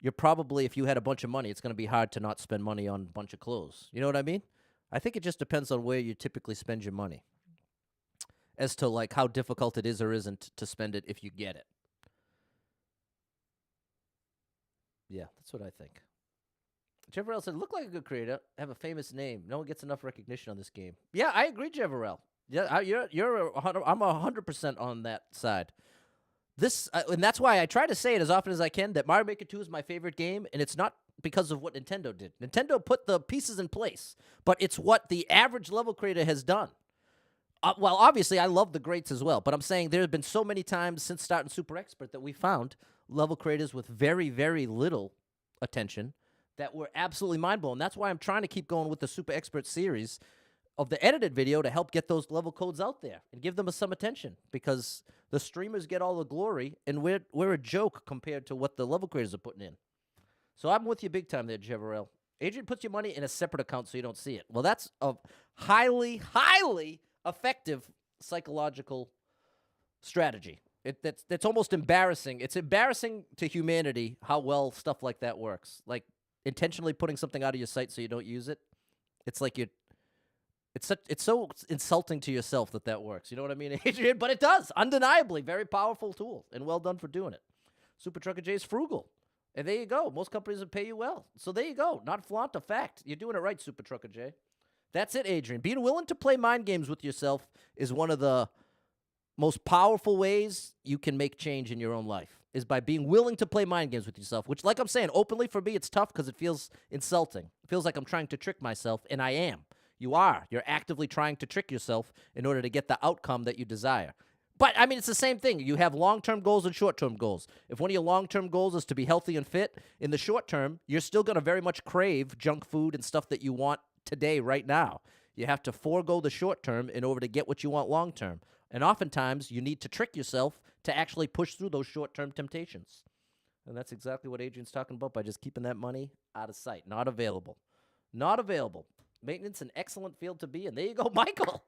you're probably, if you had a bunch of money, it's going to be hard to not spend money on a bunch of clothes. You know what I mean? I think it just depends on where you typically spend your money as to, like, how difficult it is or isn't to spend it if you get it. Yeah, that's what I think. Jeverell said, look like a good creator, have a famous name. No one gets enough recognition on this game. Yeah, I agree, Jeverell. Yeah, I'm 100% on that side. And that's why I try to say it as often as I can that Mario Maker 2 is my favorite game, and it's not because of what Nintendo did. Nintendo put the pieces in place, but it's what the average level creator has done. Well, obviously, I love the greats as well, but I'm saying there have been so many times since starting Super Expert that we found level creators with very, very little attention that were absolutely mind-blowing. That's why I'm trying to keep going with the Super Expert series of the edited video to help get those level codes out there and give them some attention because the streamers get all the glory, and we're a joke compared to what the level creators are putting in. So I'm with you big time there, Jeverell. Adrian puts your money in a separate account so you don't see it. Well, that's a highly, highly effective psychological strategy. That's almost embarrassing. It's embarrassing to humanity how well stuff like that works. Like, intentionally putting something out of your sight so you don't use it. It's like it's so insulting to yourself that works. You know what I mean, Adrian? But it does. Undeniably. Very powerful tool. And well done for doing it. Super Trucker J is frugal. And there you go. Most companies would pay you well. So there you go. Not flaunt, a fact. You're doing it right, Super Trucker J. That's it, Adrian. Being willing to play mind games with yourself is one of the most powerful ways you can make change in your own life, is by being willing to play mind games with yourself, which, like I'm saying, openly for me, it's tough because it feels insulting. It feels like I'm trying to trick myself, and I am. You are. You're actively trying to trick yourself in order to get the outcome that you desire. But, I mean, it's the same thing. You have long-term goals and short-term goals. If one of your long-term goals is to be healthy and fit, in the short term, you're still going to very much crave junk food and stuff that you want today, right now. You have to forego the short term in order to get what you want long-term. And oftentimes, you need to trick yourself to actually push through those short-term temptations. And that's exactly what Adrian's talking about by just keeping that money out of sight. Not available. Not available. Maintenance, an excellent field to be in. There you go, Michael.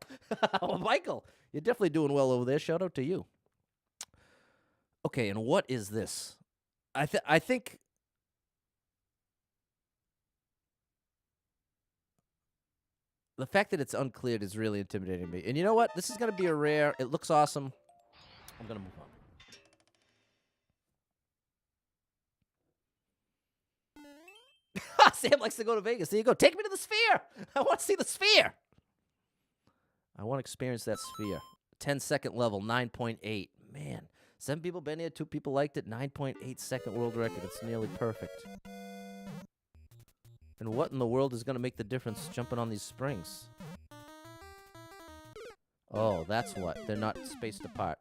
Oh, Michael, you're definitely doing well over there. Shout out to you. Okay, and what is this? I think the fact that it's uncleared is really intimidating me. And you know what? This is going to be a rare. It looks awesome. I'm going to move on. Sam likes to go to Vegas. There you go. Take me to the sphere. I want to see the sphere. I want to experience that sphere. 10-second level, 9.8. Man, 7 people been here, 2 people liked it. 9.8 second world record. It's nearly perfect. And what in the world is going to make the difference jumping on these springs? Oh, that's what. They're not spaced apart.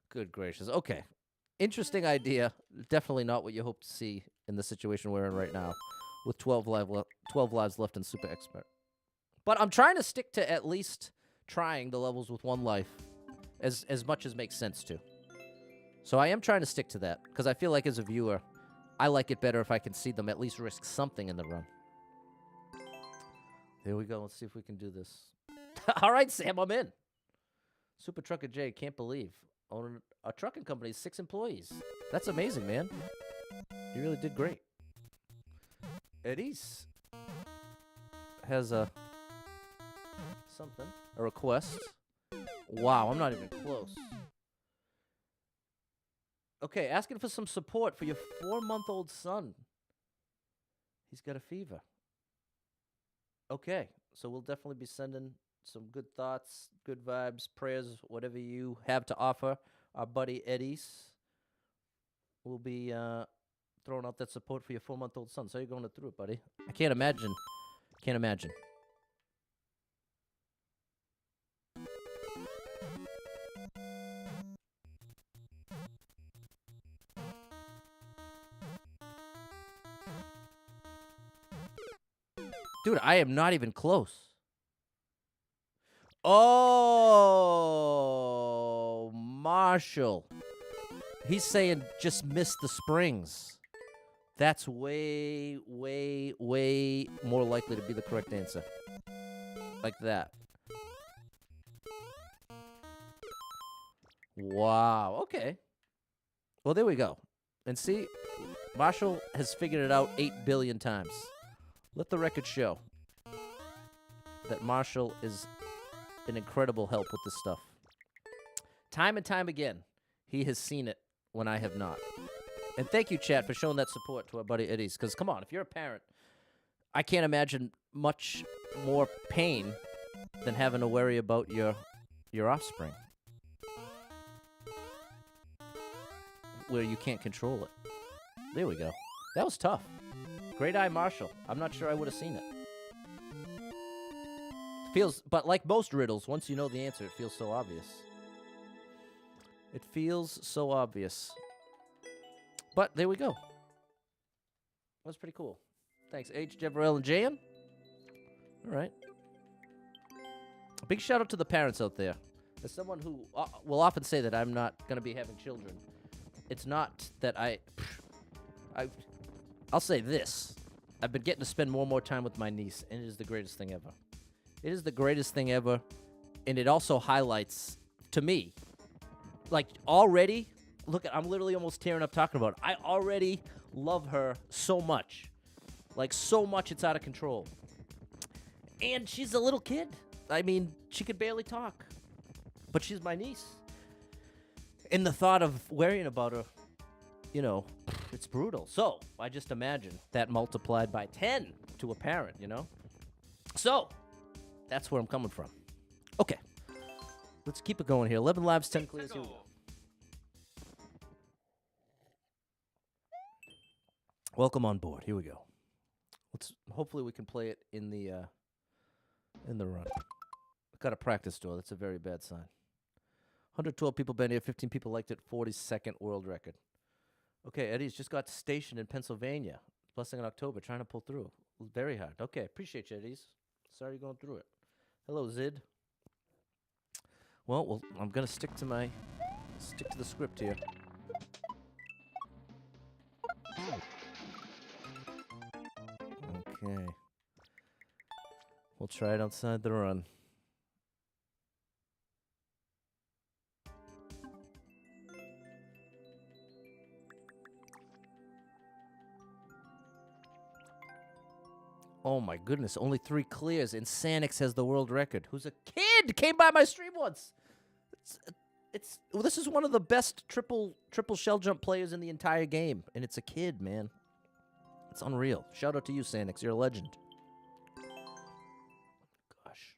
Good gracious. Okay. Interesting idea. Definitely not what you hope to see in the situation we're in right now with 12 lives left in Super Expert. But I'm trying to stick to at least trying the levels with 1 life as much as makes sense to. So I am trying to stick to that because I feel like as a viewer, I like it better if I can see them at least risk something in the run. There we go. Let's see if we can do this. All right, Sam, I'm in. Super Trucker J, can't believe. Owning a trucking company, 6 employees. That's amazing, man. You really did great. Eddie's has a request. Wow, I'm not even close. Okay, asking for some support for your 4-month-old son. He's got a fever. Okay, so we'll definitely be sending some good thoughts, good vibes, prayers, whatever you have to offer. Our buddy Eddie's will be throwing out that support for your 4-month-old son. So you're going through it, buddy. I can't imagine. Can't imagine. Dude, I am not even close. Oh, Marshall. He's saying just miss the springs. That's way, way, way more likely to be the correct answer. Like that. Wow. Okay. Well, there we go. And see, Marshall has figured it out 8 billion times. Let the record show that Marshall is an incredible help with this stuff. Time and time again, he has seen it when I have not. And thank you, chat, for showing that support to our buddy Eddie's. Because, come on, if you're a parent, I can't imagine much more pain than having to worry about your offspring, where you can't control it. There we go. That was tough. Great eye, Marshall. I'm not sure I would have seen it. But like most riddles, once you know the answer, it feels so obvious. It feels so obvious. But there we go. That was pretty cool. Thanks, H, Deverell, and Jan. All right. A big shout out to the parents out there. As someone who will often say that I'm not going to be having children, it's not that I'll say this. I've been getting to spend more and more time with my niece, and it is the greatest thing ever. It is the greatest thing ever, and it also highlights, to me, like already, look, I'm literally almost tearing up talking about it. I already love her so much. Like, so much it's out of control. And she's a little kid. I mean, she could barely talk. But she's my niece. And the thought of worrying about her, you know, it's brutal. So, I just imagine that multiplied by 10 to a parent, you know? So, that's where I'm coming from. Okay. Let's keep it going here. 11 lives, 10 clears. Here we go. Welcome on board. Here we go. Hopefully we can play it in the run. Got a practice door. That's a very bad sign. 112 people been here. 15 people liked it. 42nd world record. Okay, Eddie's just got stationed in Pennsylvania. Blessing in October. Trying to pull through. Very hard. Okay, appreciate you, Eddie's. Sorry you're going through it. Hello, Zid. Well, I'm gonna stick to the script here. Okay. We'll try it outside the run. Oh my goodness, only 3 clears, and Sanix has the world record. Who's a kid? Came by my stream once. Well, this is one of the best triple shell jump players in the entire game, and it's a kid, man. It's unreal. Shout out to you, Sanix. You're a legend. Gosh.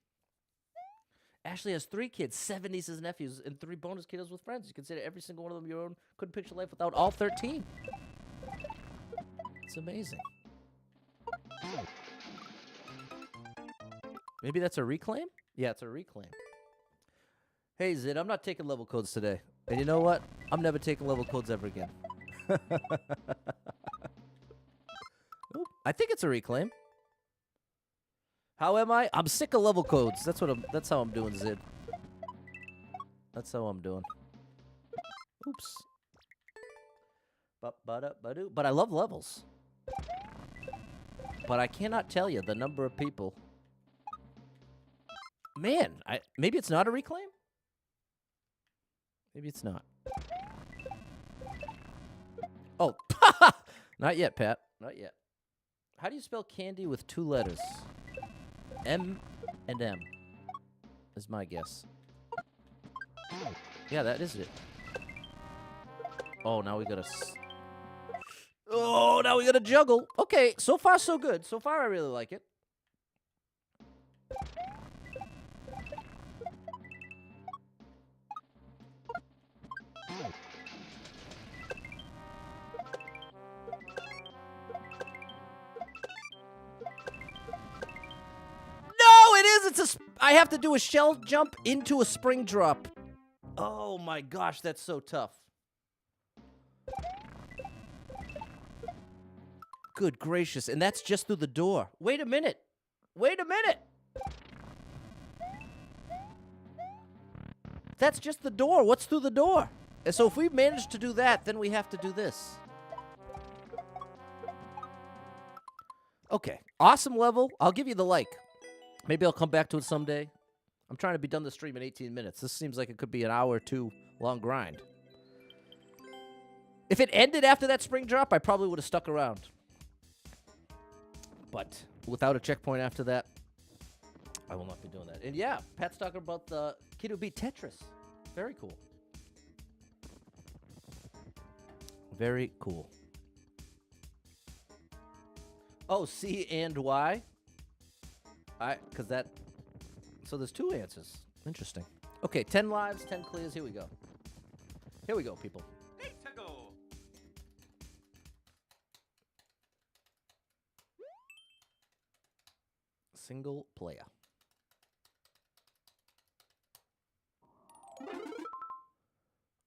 Ashley has 3 kids, 7 nieces and nephews, and 3 bonus kiddos with friends. You consider every single one of them your own. Couldn't picture life without all 13. It's amazing. Maybe that's a reclaim? Yeah, it's a reclaim. Hey, Zid, I'm not taking level codes today. And you know what? I'm never taking level codes ever again. Oop, I think it's a reclaim. How am I? I'm sick of level codes. That's how I'm doing, Zid. That's how I'm doing. Oops. But I love levels. But I cannot tell you the number of people. Man, maybe it's not a reclaim? Maybe it's not. Oh, not yet, Pat. Not yet. How do you spell candy with 2 letters? M and M is my guess. Yeah, that is it. Oh, now we gotta... Oh, now we gotta juggle. Okay, so far so good. So far I really like it. I have to do a shell jump into a spring drop. Oh my gosh, that's so tough. Good gracious, and that's just through the door. Wait a minute. Wait a minute. That's just the door. What's through the door? And so if we manage to do that, then we have to do this. Okay, awesome level. I'll give you the like. Maybe I'll come back to it someday. I'm trying to be done the stream in 18 minutes. This seems like it could be an hour or 2 long grind. If it ended after that spring drop, I probably would have stuck around. But without a checkpoint after that, I will not be doing that. And yeah, Pat's talking about the kid who beat Tetris. Very cool. Very cool. Oh, C and Y? Because that... So there's 2 answers. Interesting. Okay, 10 lives, 10 clears. Here we go. Here we go, people. Let's go. Single player.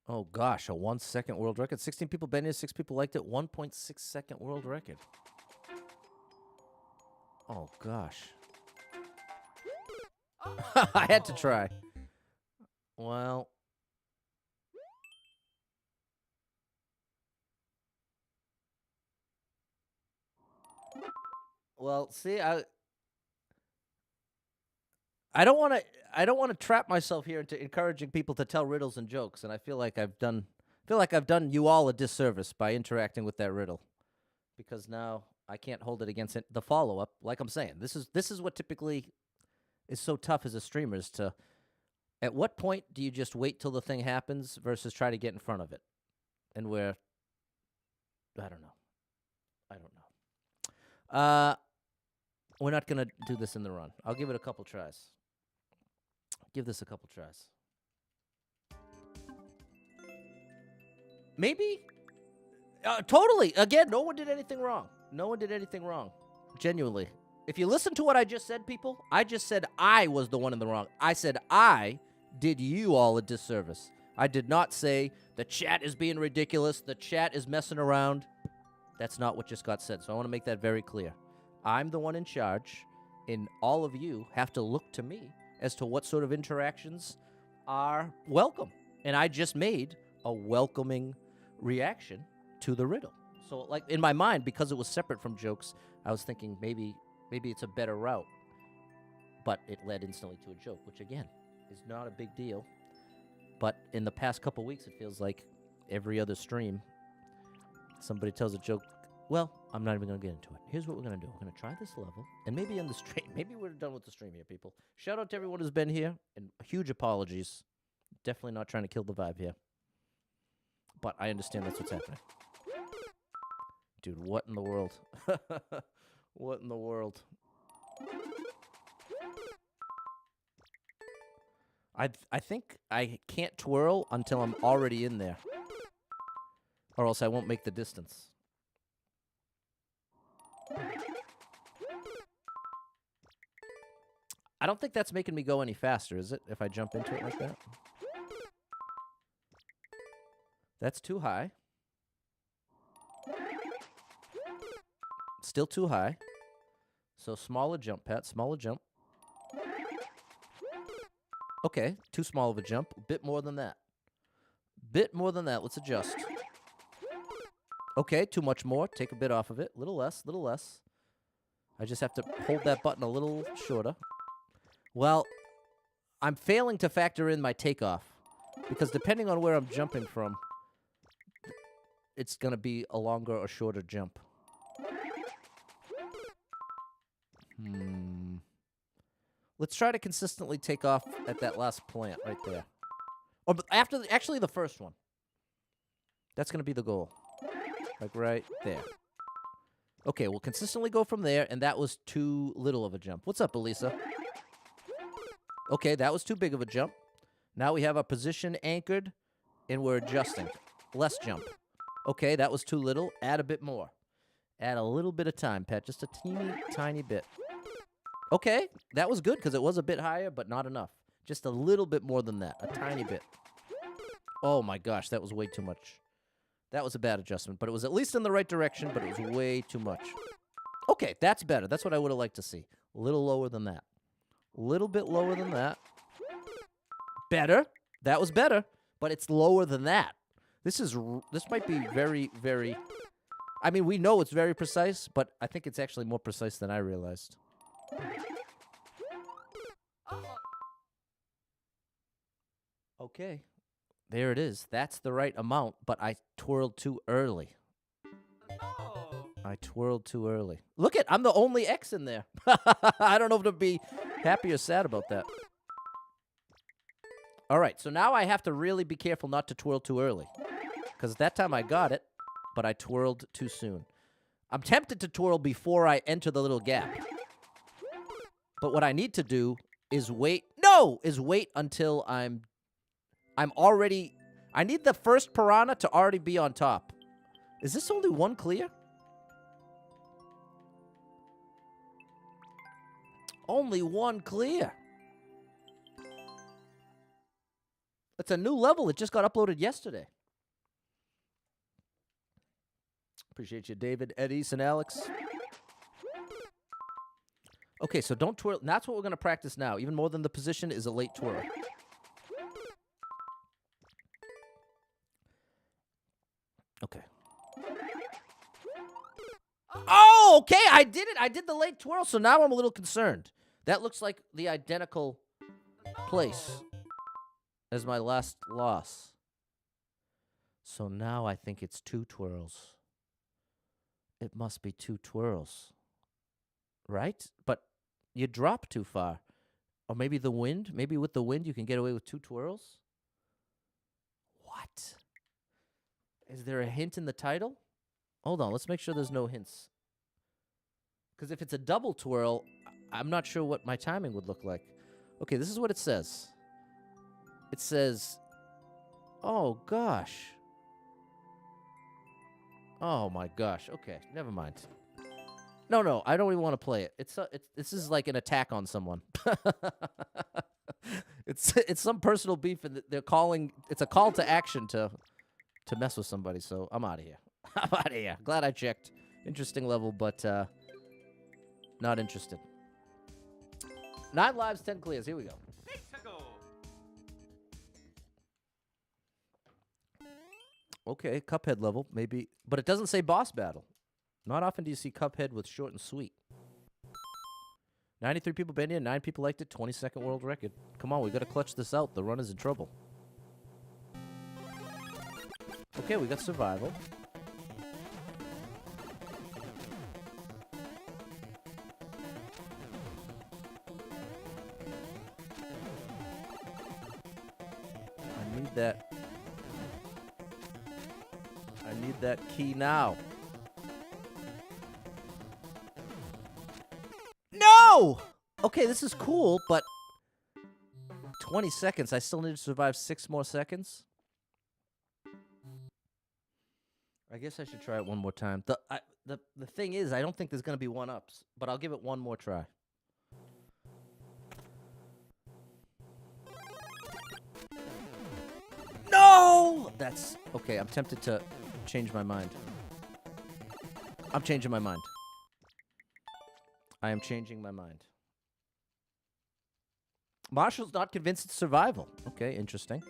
Oh, gosh. A 1-second world record. 16 people banned it. 6 people liked it. 1.6-second world record. Oh, gosh. I had to try. Well. Well, see, I don't want to trap myself here into encouraging people to tell riddles and jokes, and I feel like I've done you all a disservice by interacting with that riddle. Because now I can't hold it against the follow-up. Like I'm saying, this is what typically is so tough as a streamer, is to, at what point do you just wait till the thing happens versus try to get in front of it? And where, I don't know. We're not going to do this in the run. I'll give it a couple tries. Give this a couple tries. Maybe? Totally. Again, no one did anything wrong. No one did anything wrong. Genuinely. If you listen to what I just said, people, I just said I was the one in the wrong. I said I did you all a disservice. I did not say the chat is being ridiculous, the chat is messing around. That's not what just got said, so I want to make that very clear. I'm the one in charge, and all of you have to look to me as to what sort of interactions are welcome. And I just made a welcoming reaction to the riddle. So, like, in my mind, because it was separate from jokes, I was thinking maybe it's a better route. but it led instantly to a joke, which again is not a big deal. But in the past couple weeks, it feels like every other stream, somebody tells a joke. Well, I'm not even going to get into it. Here's what we're going to do. We're going to try this level, and maybe end the stream. Maybe we're done with the stream here, people. Shout out to everyone who's been here, and huge apologies. Definitely not trying to kill the vibe here. But I understand that's what's happening. Dude, what in the world? What in the world? I think I can't twirl until I'm already in there. Or else I won't make the distance. I don't think that's making me go any faster, is it? If I jump into it like that? That's too high. Still too high. So smaller jump, Pat. Smaller jump. Okay, too small of a jump. A bit more than that. Bit more than that. Let's adjust. Okay, too much more. Take a bit off of it. Little less, little less. I just have to hold that button a little shorter. Well, I'm failing to factor in my takeoff. Because depending on where I'm jumping from, it's going to be a longer or shorter jump. Let's try to consistently take off at that last plant right there. Or after, actually the first one. That's going to be the goal. Like right there. Okay, we'll consistently go from there, and that was too little of a jump. What's up, Elisa? Okay, that was too big of a jump. Now we have our position anchored, and we're adjusting. Less jump. Okay, that was too little. Add a bit more. Add a little bit of time, Pat. Just a teeny, tiny bit. Okay, that was good because it was a bit higher, but not enough. Just a little bit more than that. A tiny bit. Oh my gosh, that was way too much. That was a bad adjustment, but it was at least in the right direction, but it was way too much. Okay, that's better. That's what I would have liked to see. A little lower than that. A little bit lower than that. Better. That was better, but it's lower than that. This might be very, very... I mean, we know it's very precise, but I think it's actually more precise than I realized. Okay. There it is. That's the right amount, but I twirled too early. No. I twirled too early. Look I'm the only X in there. I don't know if to be happy or sad about that. All right, so now I have to really be careful not to twirl too early. Because that time I got it, but I twirled too soon. I'm tempted to twirl before I enter the little gap. But what I need to do is wait. No! Is wait until I'm already... I need the first piranha to already be on top. Is this only one clear? Only one clear. It's a new level. It just got uploaded yesterday. Appreciate you, David, Eddie, and Alex. Okay, so don't twirl. That's what we're going to practice now. Even more than the position is a late twirl. Okay. Oh, okay, I did it. I did the late twirl, so now I'm a little concerned. That looks like the identical place as my last loss. So now I think it's 2 twirls. It must be 2 twirls. Right? But you drop too far. Or maybe the wind. Maybe with the wind you can get away with 2 twirls. What? Is there a hint in the title? Hold on, let's make sure there's no hints. Because if it's a double twirl, I'm not sure what my timing would look like. Okay, this is what it says. It says, oh gosh. Oh my gosh. Okay, never mind. No, I don't even want to play it. This is like an attack on someone. It's some personal beef, and they're calling. It's a call to action to mess with somebody. So I'm out of here. I'm out of here. Glad I checked. Interesting level, but not interested. 9 lives, 10 clears. Here we go. Okay, Cuphead level, maybe. But it doesn't say boss battle. Not often do you see Cuphead with short and sweet. 93 people been here. 9 people liked it. 22nd world record. Come on, we got to clutch this out. The run is in trouble. Okay, we got survival. I need that. I need that key now. No! Okay, this is cool, but 20 seconds. I still need to survive 6 more seconds. I guess I should try it one more time. The thing is, I don't think there's going to be one-ups, but I'll give it one more try. No! That's... Okay, I'm tempted to change my mind. I'm changing my mind. I am changing my mind. Marshall's not convinced it's survival. Okay, interesting.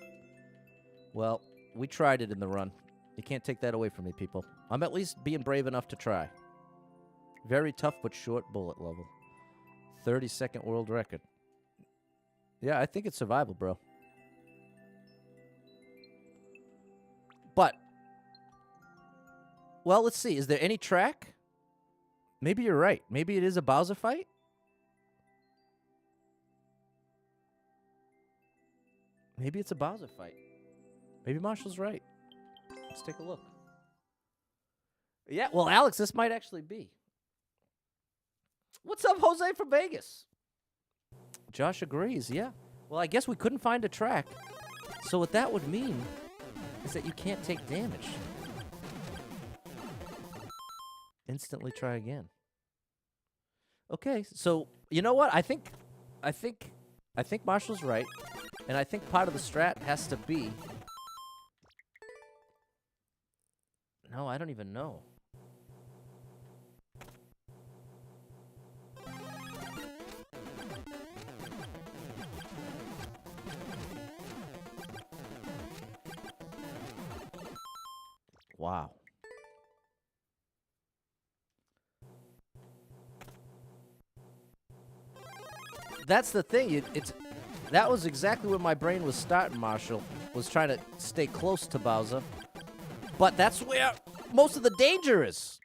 Well, we tried it in the run. You can't take that away from me, people. I'm at least being brave enough to try. Very tough but short bullet level. 32nd world record. Yeah, I think it's survival, bro. But, well, let's see. Is there any track? Maybe you're right. Maybe it is a Bowser fight? Maybe it's a Bowser fight. Maybe Marshall's right. Let's take a look. Yeah, well, Alex, this might actually be. What's up, Jose from Vegas? Josh agrees, yeah. Well, I guess we couldn't find a track. So what that would mean is that you can't take damage. Instantly try again. Okay, so you know what? I think Marshall's right, and I think part of the strat has to be. No, I don't even know. Wow. That's the thing. That was exactly where my brain was starting, Marshall. Was trying to stay close to Bowser. But that's where most of the danger is.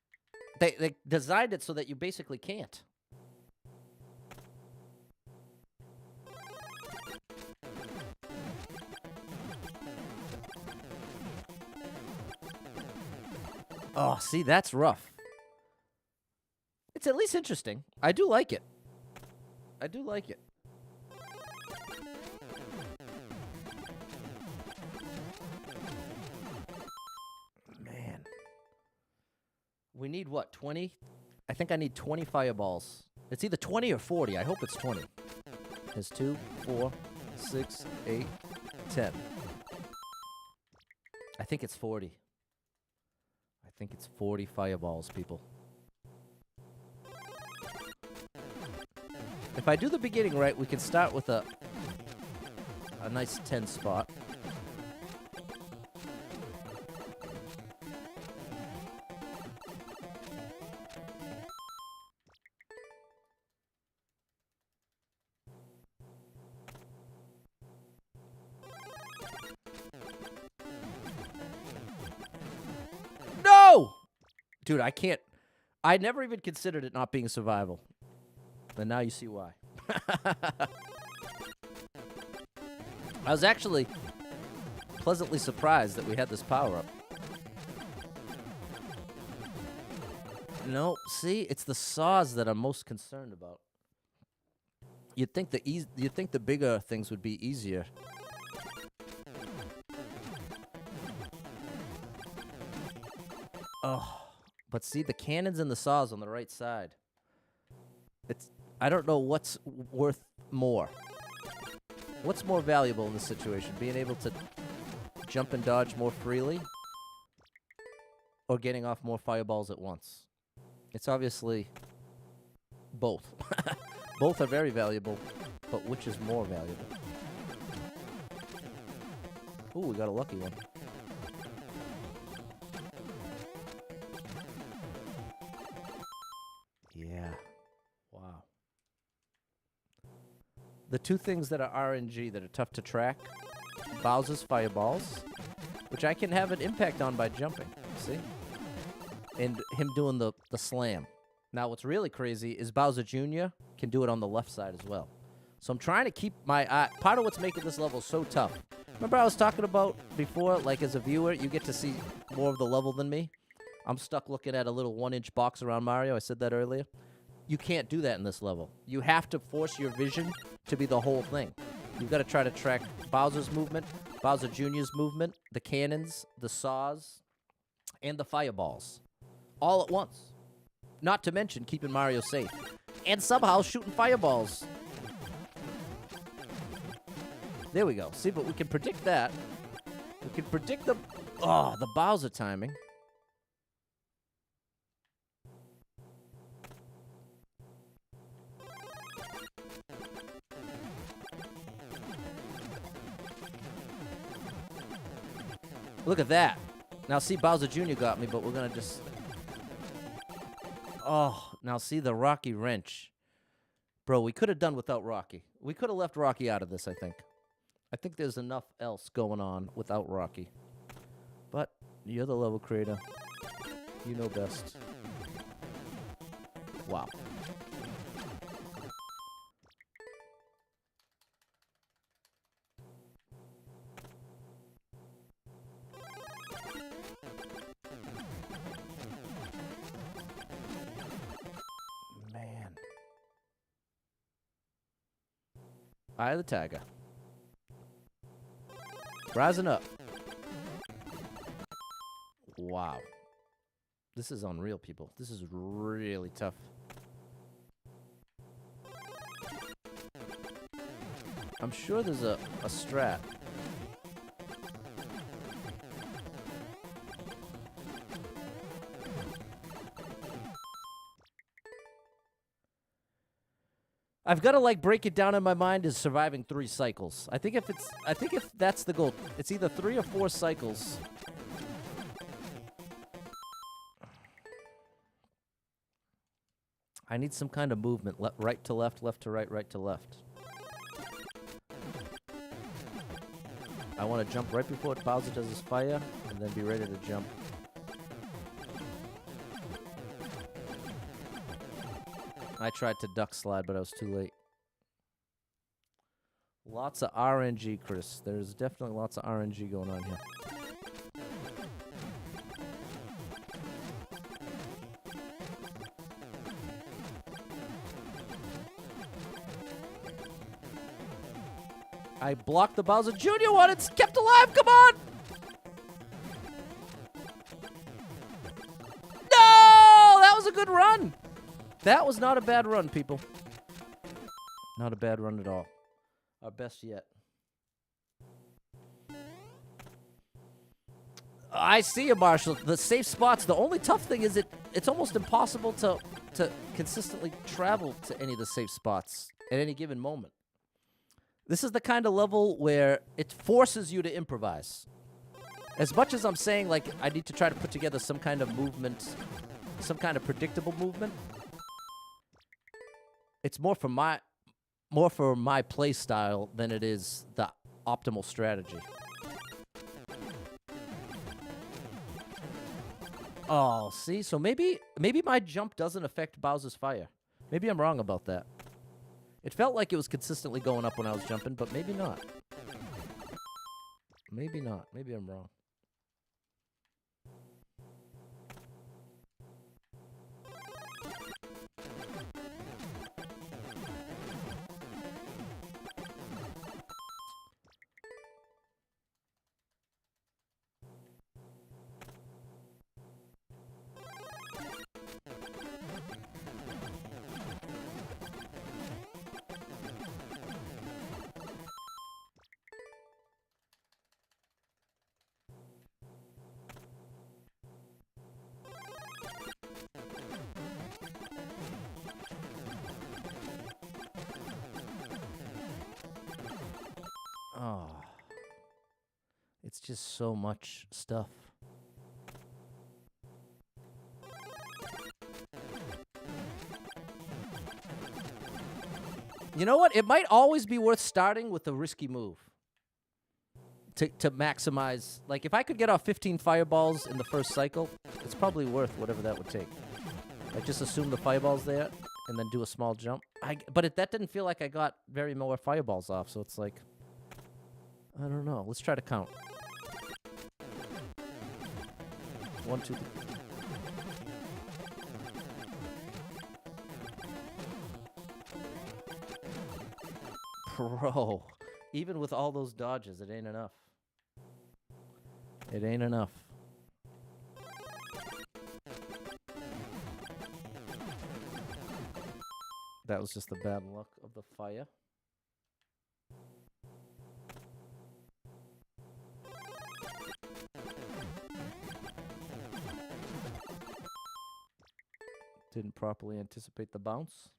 They designed it so that you basically can't. Oh, see, that's rough. It's at least interesting. I do like it. I do like it. Man. We need what, 20? I think I need 20 fireballs. It's either 20 or 40. I hope it's 20. There's 2, 4, 6, 8, 10. I think it's 40. I think it's 40 fireballs, people. If I do the beginning right, we can start with a nice 10 spot. No! Dude, I can't. I never even considered it not being survival. And now you see why. I was actually pleasantly surprised that we had this power-up. No, see, it's the saws that I'm most concerned about. You'd think the bigger things would be easier. Oh, but see, the cannons and the saws on the right side. I don't know what's worth more. What's more valuable in this situation? Being able to jump and dodge more freely? Or getting off more fireballs at once? It's obviously both. Both are very valuable, but which is more valuable? Ooh, we got a lucky one. Yeah. Wow. The two things that are RNG that are tough to track, Bowser's fireballs, which I can have an impact on by jumping, see? And him doing the slam. Now, what's really crazy is Bowser Jr. can do it on the left side as well. So I'm trying to keep my eye. Part of what's making this level so tough. Remember I was talking about before, like as a viewer, you get to see more of the level than me? I'm stuck looking at a little 1-inch box around Mario. I said that earlier. You can't do that in this level. You have to force your vision to be the whole thing. You've got to try to track Bowser's movement, Bowser Jr.'s movement, the cannons, the saws, and the fireballs. All at once. Not to mention keeping Mario safe. And somehow shooting fireballs. There we go. See, but we can predict that. We can predict the Bowser timing. Look at that. Now, see, Bowser Jr. got me, but we're going to just... Oh, now see the Rocky wrench. Bro, we could have done without Rocky. We could have left Rocky out of this, I think. I think there's enough else going on without Rocky. But you're the level creator. You know best. Wow. Man. Eye of the Tiger. Rising up. Wow. This is unreal, people. This is really tough. I'm sure there's a strat. I've got to like break it down in my mind as surviving 3 cycles. I think if that's the goal, it's either 3 or 4 cycles. I need some kind of movement, right to left to right, right to left. I want to jump right before Bowser does his fire, and then be ready to jump. I tried to duck slide, but I was too late. Lots of RNG, Chris. There's definitely lots of RNG going on here. I blocked the Bowser Jr. one. It's kept alive. Come on. No! That was a good run. That was not a bad run, people. Not a bad run at all. Our best yet. I see you, Marshall. The safe spots. The only tough thing is it's almost impossible to consistently travel to any of the safe spots at any given moment. This is the kind of level where it forces you to improvise. As much as I'm saying, like, I need to try to put together some kind of movement, some kind of predictable movement, it's more for my play style than it is the optimal strategy. Oh, see? So maybe my jump doesn't affect Bowser's fire. Maybe I'm wrong about that. It felt like it was consistently going up when I was jumping, but maybe not. Maybe not. Maybe I'm wrong. Oh. It's just so much stuff. You know what? It might always be worth starting with a risky move to maximize. Like, if I could get off 15 fireballs in the first cycle, it's probably worth whatever that would take. Like, just assume the fireball's there and then do a small jump. But that didn't feel like I got very more fireballs off, so it's like, I don't know. Let's try to count. 1, 2, 3. Bro, even with all those dodges, it ain't enough. It ain't enough. That was just the bad luck of the fire. Didn't properly anticipate the bounce.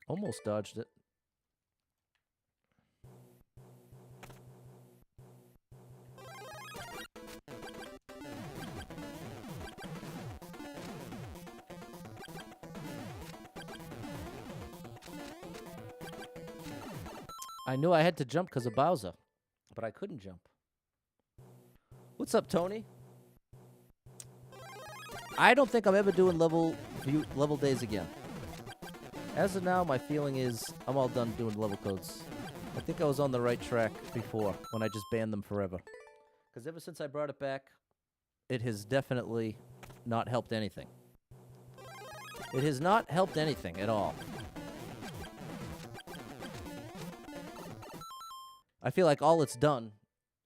Almost dodged it. I knew I had to jump because of Bowser, but I couldn't jump. What's up, Tony? I don't think I'm ever doing level days again. As of now, my feeling is I'm all done doing level codes. I think I was on the right track before when I just banned them forever. Because ever since I brought it back, it has definitely not helped anything. It has not helped anything at all. I feel like all it's done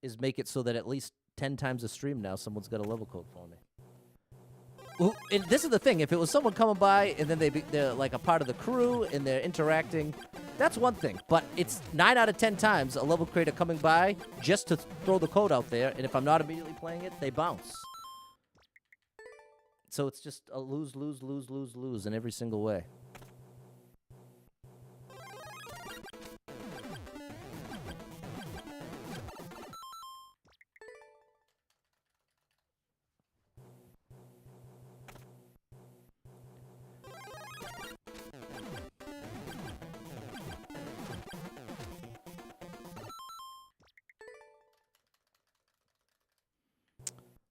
is make it so that at least 10 times a stream now someone's got a level code for me. Well, and this is the thing. If it was someone coming by and then they're like a part of the crew and they're interacting, that's one thing. But it's 9 out of 10 times a level creator coming by just to throw the code out there, and if I'm not immediately playing it, they bounce. So it's just a lose, lose, lose, lose, lose in every single way.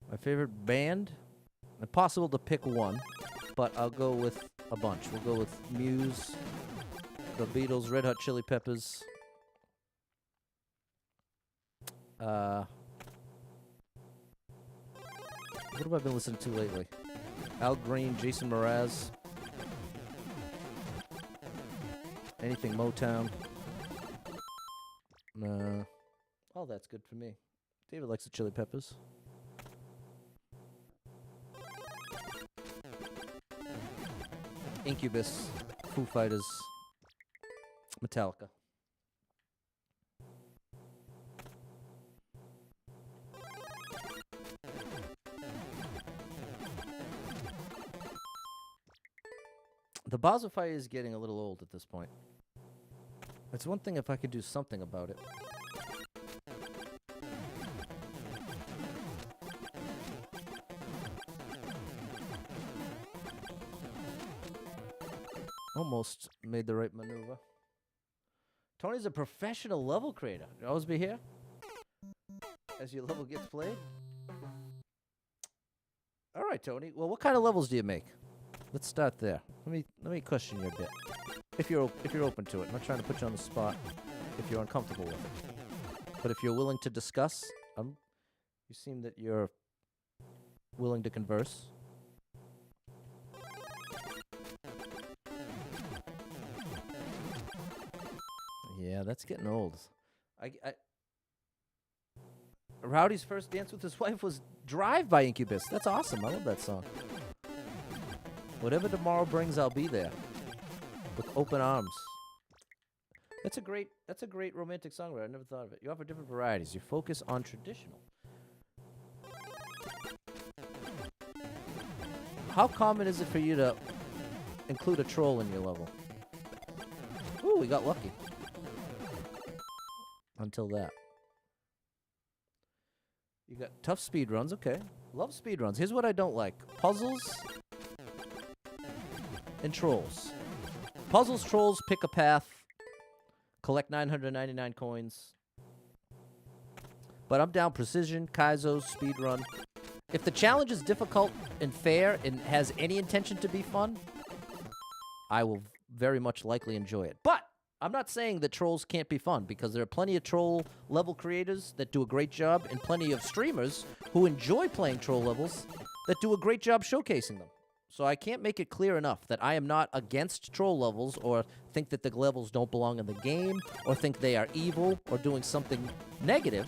My favorite band? Impossible to pick one, but I'll go with a bunch. We'll go with Muse, the Beatles, Red Hot Chili Peppers. What have I been listening to lately? Al Green, Jason Mraz. Anything Motown. Oh, that's good for me. David likes the Chili Peppers. Incubus, Foo Fighters, Metallica. The Bowser fight is getting a little old at this point. It's one thing if I could do something about it. Almost made the right maneuver. Tony's a professional level creator. You always be here as your level gets played. All right, Tony. Well, what kind of levels do you make? Let's start there. Let me question you a bit. If you're open to it. I'm not trying to put you on the spot if you're uncomfortable with it. But if you're willing to discuss, you seem that you're willing to converse. Yeah, that's getting old. Rowdy's first dance with his wife was Drive by Incubus. That's awesome. I love that song. Whatever tomorrow brings, I'll be there. With open arms. That's a great romantic songwriter. I never thought of it. You offer different varieties. You focus on traditional. How common is it for you to include a troll in your level? Ooh, we got lucky. Until that. You got tough speed runs. Okay. Love speed runs. Here's what I don't like. Puzzles and trolls. Puzzles, trolls, pick a path. Collect 999 coins. But I'm down precision, Kaizo's, speedrun. If the challenge is difficult and fair and has any intention to be fun, I will very much likely enjoy it. But I'm not saying that trolls can't be fun, because there are plenty of troll level creators that do a great job and plenty of streamers who enjoy playing troll levels that do a great job showcasing them. So I can't make it clear enough that I am not against troll levels or think that the levels don't belong in the game or think they are evil or doing something negative.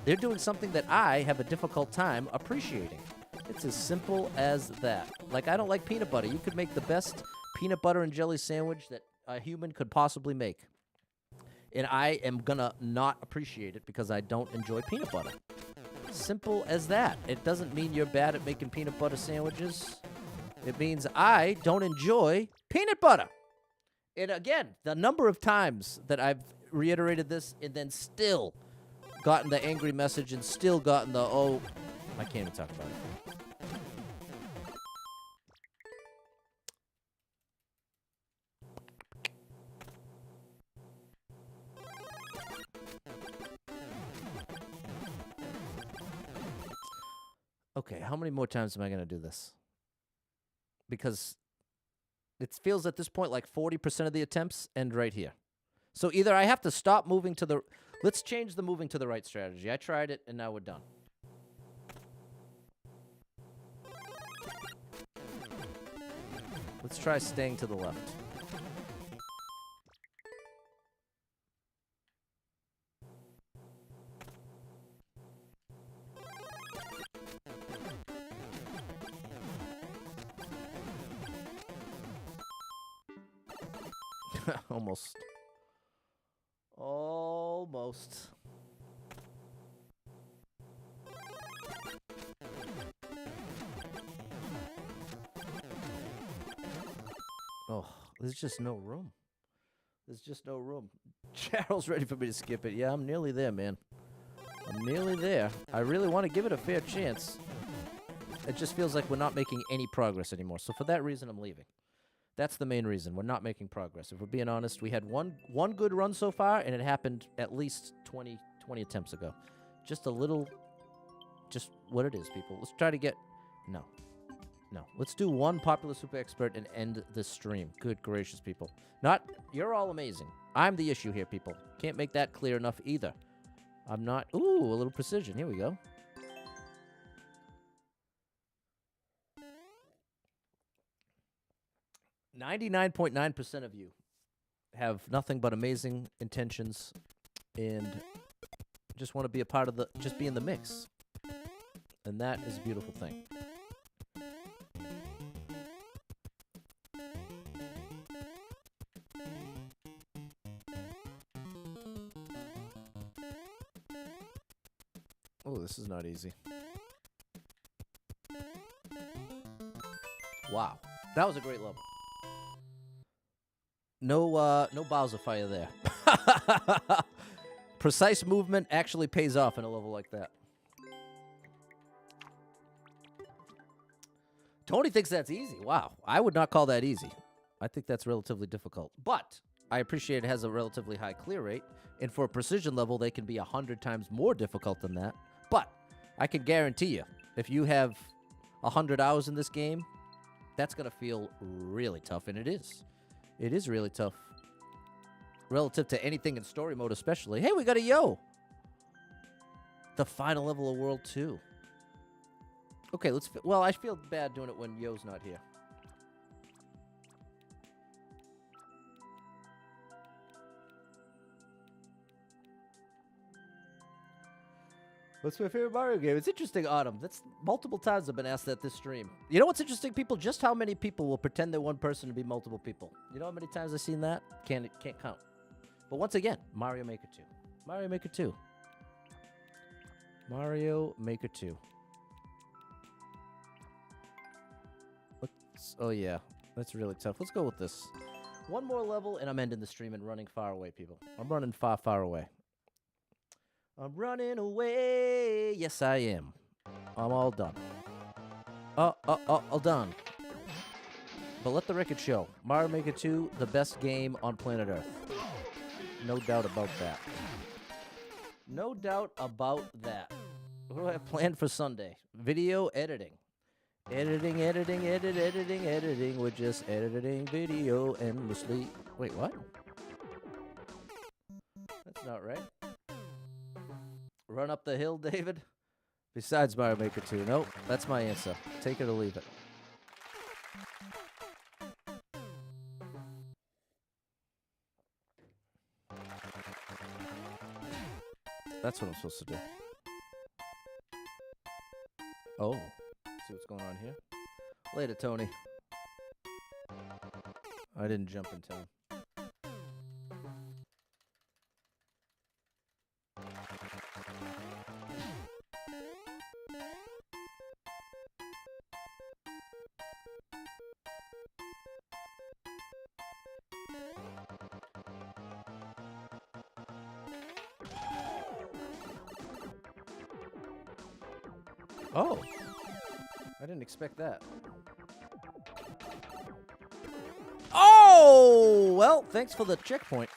They're doing something that I have a difficult time appreciating. It's as simple as that. Like, I don't like peanut butter. You could make the best peanut butter and jelly sandwich that a human could possibly make. And I am gonna not appreciate it because I don't enjoy peanut butter. Simple as that. It doesn't mean you're bad at making peanut butter sandwiches. It means I don't enjoy peanut butter. And again, the number of times that I've reiterated this and then still gotten the angry message and still gotten the, oh, I can't even talk about it. Okay, how many more times am I going to do this? Because it feels at this point like 40% of the attempts end right here. So either I have to stop moving to the... Let's change the moving to the right strategy. I tried it, and now we're done. Let's try staying to the left. Almost. Almost. Oh, there's just no room. There's just no room. Cheryl's ready for me to skip it. Yeah, I'm nearly there, man. I'm nearly there. I really want to give it a fair chance. It just feels like we're not making any progress anymore. So for that reason, I'm leaving. That's the main reason. We're not making progress. If we're being honest, we had one good run so far, and it happened at least 20 attempts ago. Just a little... Just what it is, people. Let's try to get... No. No. Let's do one popular super expert and end this stream. Good gracious, people. Not... You're all amazing. I'm the issue here, people. Can't make that clear enough either. I'm not... Ooh, a little precision. Here we go. .9% of you have nothing but amazing intentions and just want to be a part of the... Just be in the mix. And that is a beautiful thing. Oh, this is not easy. Wow. That was a great level. No Bowser fire there. Precise movement actually pays off in a level like that. Tony thinks that's easy. Wow. I would not call that easy. I think that's relatively difficult. But I appreciate it has a relatively high clear rate. And for a precision level, they can be 100 times more difficult than that. But I can guarantee you, if you have 100 hours in this game, that's going to feel really tough. And it is. It is really tough. Relative to anything in story mode especially. Hey, we got a Yo! The final level of World 2. Okay, let's... Well, I feel bad doing it when Yo's not here. What's my favorite Mario game? It's interesting, Autumn. That's multiple times I've been asked that this stream. You know what's interesting, people? Just how many people will pretend they're one person to be multiple people. You know how many times I've seen that? Can't count. But once again, Mario Maker 2. Mario Maker 2. Mario Maker 2. Oh, yeah. That's really tough. Let's go with this. One more level, and I'm ending the stream and running far away, people. I'm running far, far away. I'm running away. Yes, I am. I'm all done. All done. But let the record show. Mario Maker 2, the best game on planet Earth. No doubt about that. No doubt about that. What do I have planned for Sunday? Video editing. Editing. We're just editing video endlessly. Wait, what? That's not right. Run up the hill, David? Besides Mario Maker 2. Nope, that's my answer. Take it or leave it. That's what I'm supposed to do. Oh, see what's going on here? Later, Tony. I didn't jump in time. Oh, I didn't expect that. Oh, well, thanks for the checkpoint.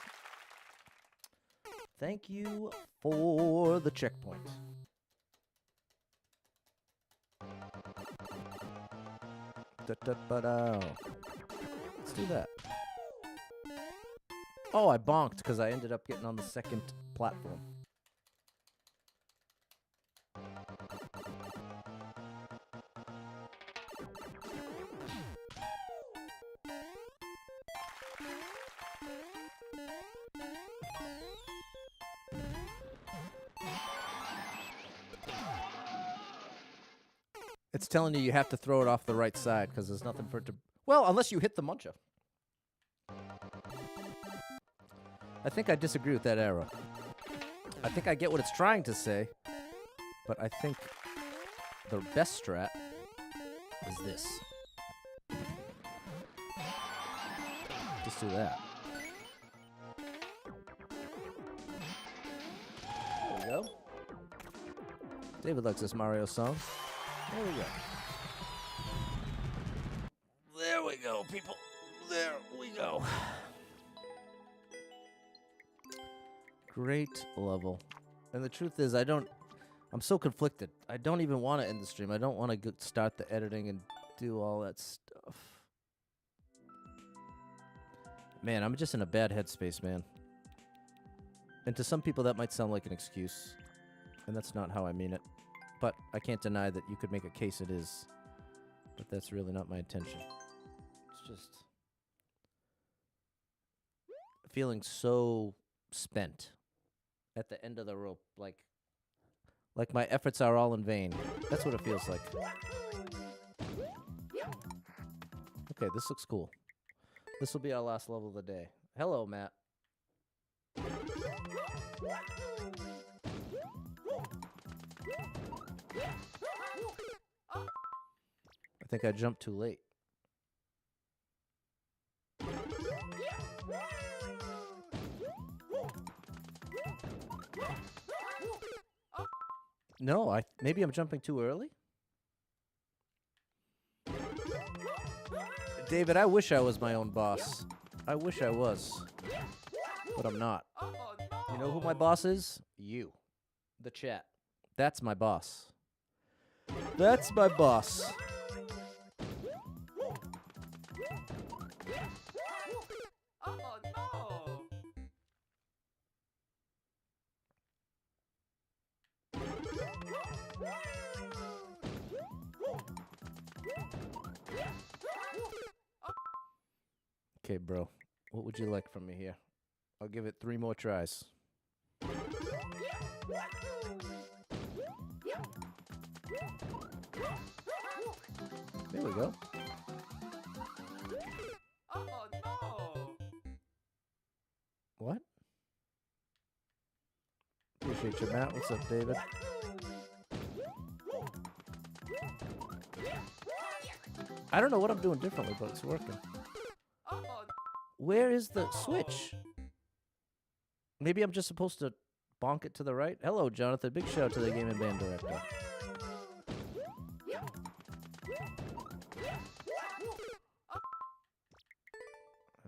Thank you for the checkpoint. Da-da-ba-da. Let's do that. Oh, I bonked because I ended up getting on the second platform. It's telling you have to throw it off the right side because there's nothing for it to... Well, unless you hit the muncher. I think I disagree with that arrow. I think I get what it's trying to say, but I think the best strat is this. Just do that. There we go. David likes this Mario song. There we go. There we go, people. There we go. Great level. And the truth is, I'm so conflicted. I don't even want to end the stream. I don't want to start the editing and do all that stuff. Man, I'm just in a bad headspace, man. And to some people, that might sound like an excuse. And that's not how I mean it. But I can't deny that you could make a case it is. But that's really not my intention. It's just feeling so spent at the end of the rope, like my efforts are all in vain. That's what it feels like. Okay, this looks cool. This will be our last level of the day. Hello, Matt. I think I jumped too late. No, maybe I'm jumping too early? David, I wish I was my own boss. I wish I was. But I'm not. You know who my boss is? You. The chat. That's my boss. That's my boss. Okay, bro. What would you like from me here? I'll give it 3 more tries. There we go. Oh no! What? Appreciate you, Matt. What's up, David? I don't know what I'm doing differently, but it's working. Where is the switch? Maybe I'm just supposed to bonk it to the right. Hello, Jonathan. Big shout out to the Game and Band Director. I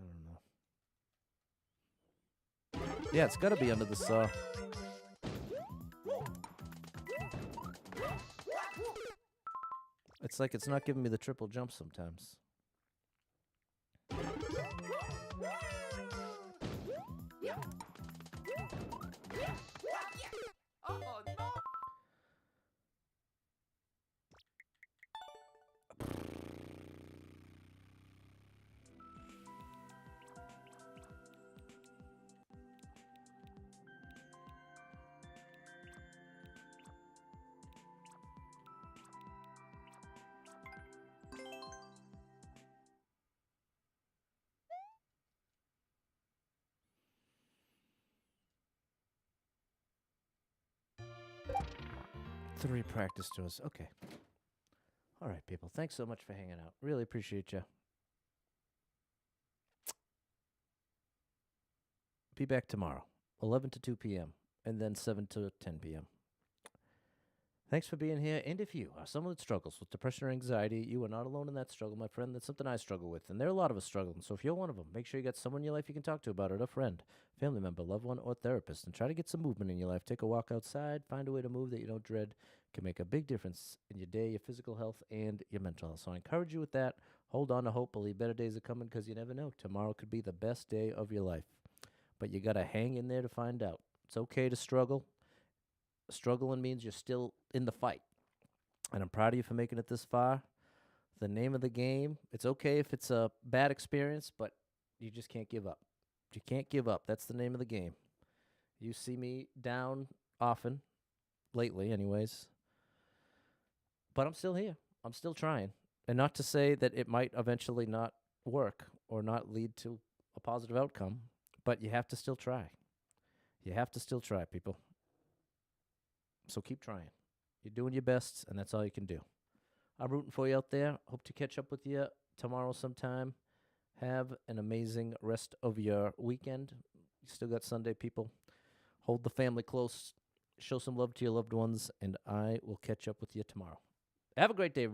don't know. Yeah, it's got to be under the saw. It's like it's not giving me the triple jump sometimes. Oh no! 3 practice tours. Okay. All right, people. Thanks so much for hanging out. Really appreciate you. Be back tomorrow, 11 to 2 p.m., and then 7 to 10 p.m. Thanks for being here. And if you are someone that struggles with depression or anxiety, you are not alone in that struggle, my friend. That's something I struggle with. And there are a lot of us struggling. So if you're one of them, make sure you got someone in your life you can talk to about it, a friend, family member, loved one, or therapist. And try to get some movement in your life. Take a walk outside. Find a way to move that you don't dread. Can make a big difference in your day, your physical health, and your mental health. So I encourage you with that. Hold on to hope. Believe better days are coming because you never know. Tomorrow could be the best day of your life. But you got to hang in there to find out. It's okay to struggle. Struggling means you're still in the fight. And I'm proud of you for making it this far. The name of the game, it's okay if it's a bad experience, but you just can't give up. You can't give up. That's the name of the game. You see me down often, lately anyways. But I'm still here. I'm still trying. And not to say that it might eventually not work or not lead to a positive outcome, but you have to still try. You have to still try, people. So keep trying. You're doing your best, and that's all you can do. I'm rooting for you out there. Hope to catch up with you tomorrow sometime. Have an amazing rest of your weekend. You still got Sunday, people. Hold the family close. Show some love to your loved ones, and I will catch up with you tomorrow. Have a great day, everybody.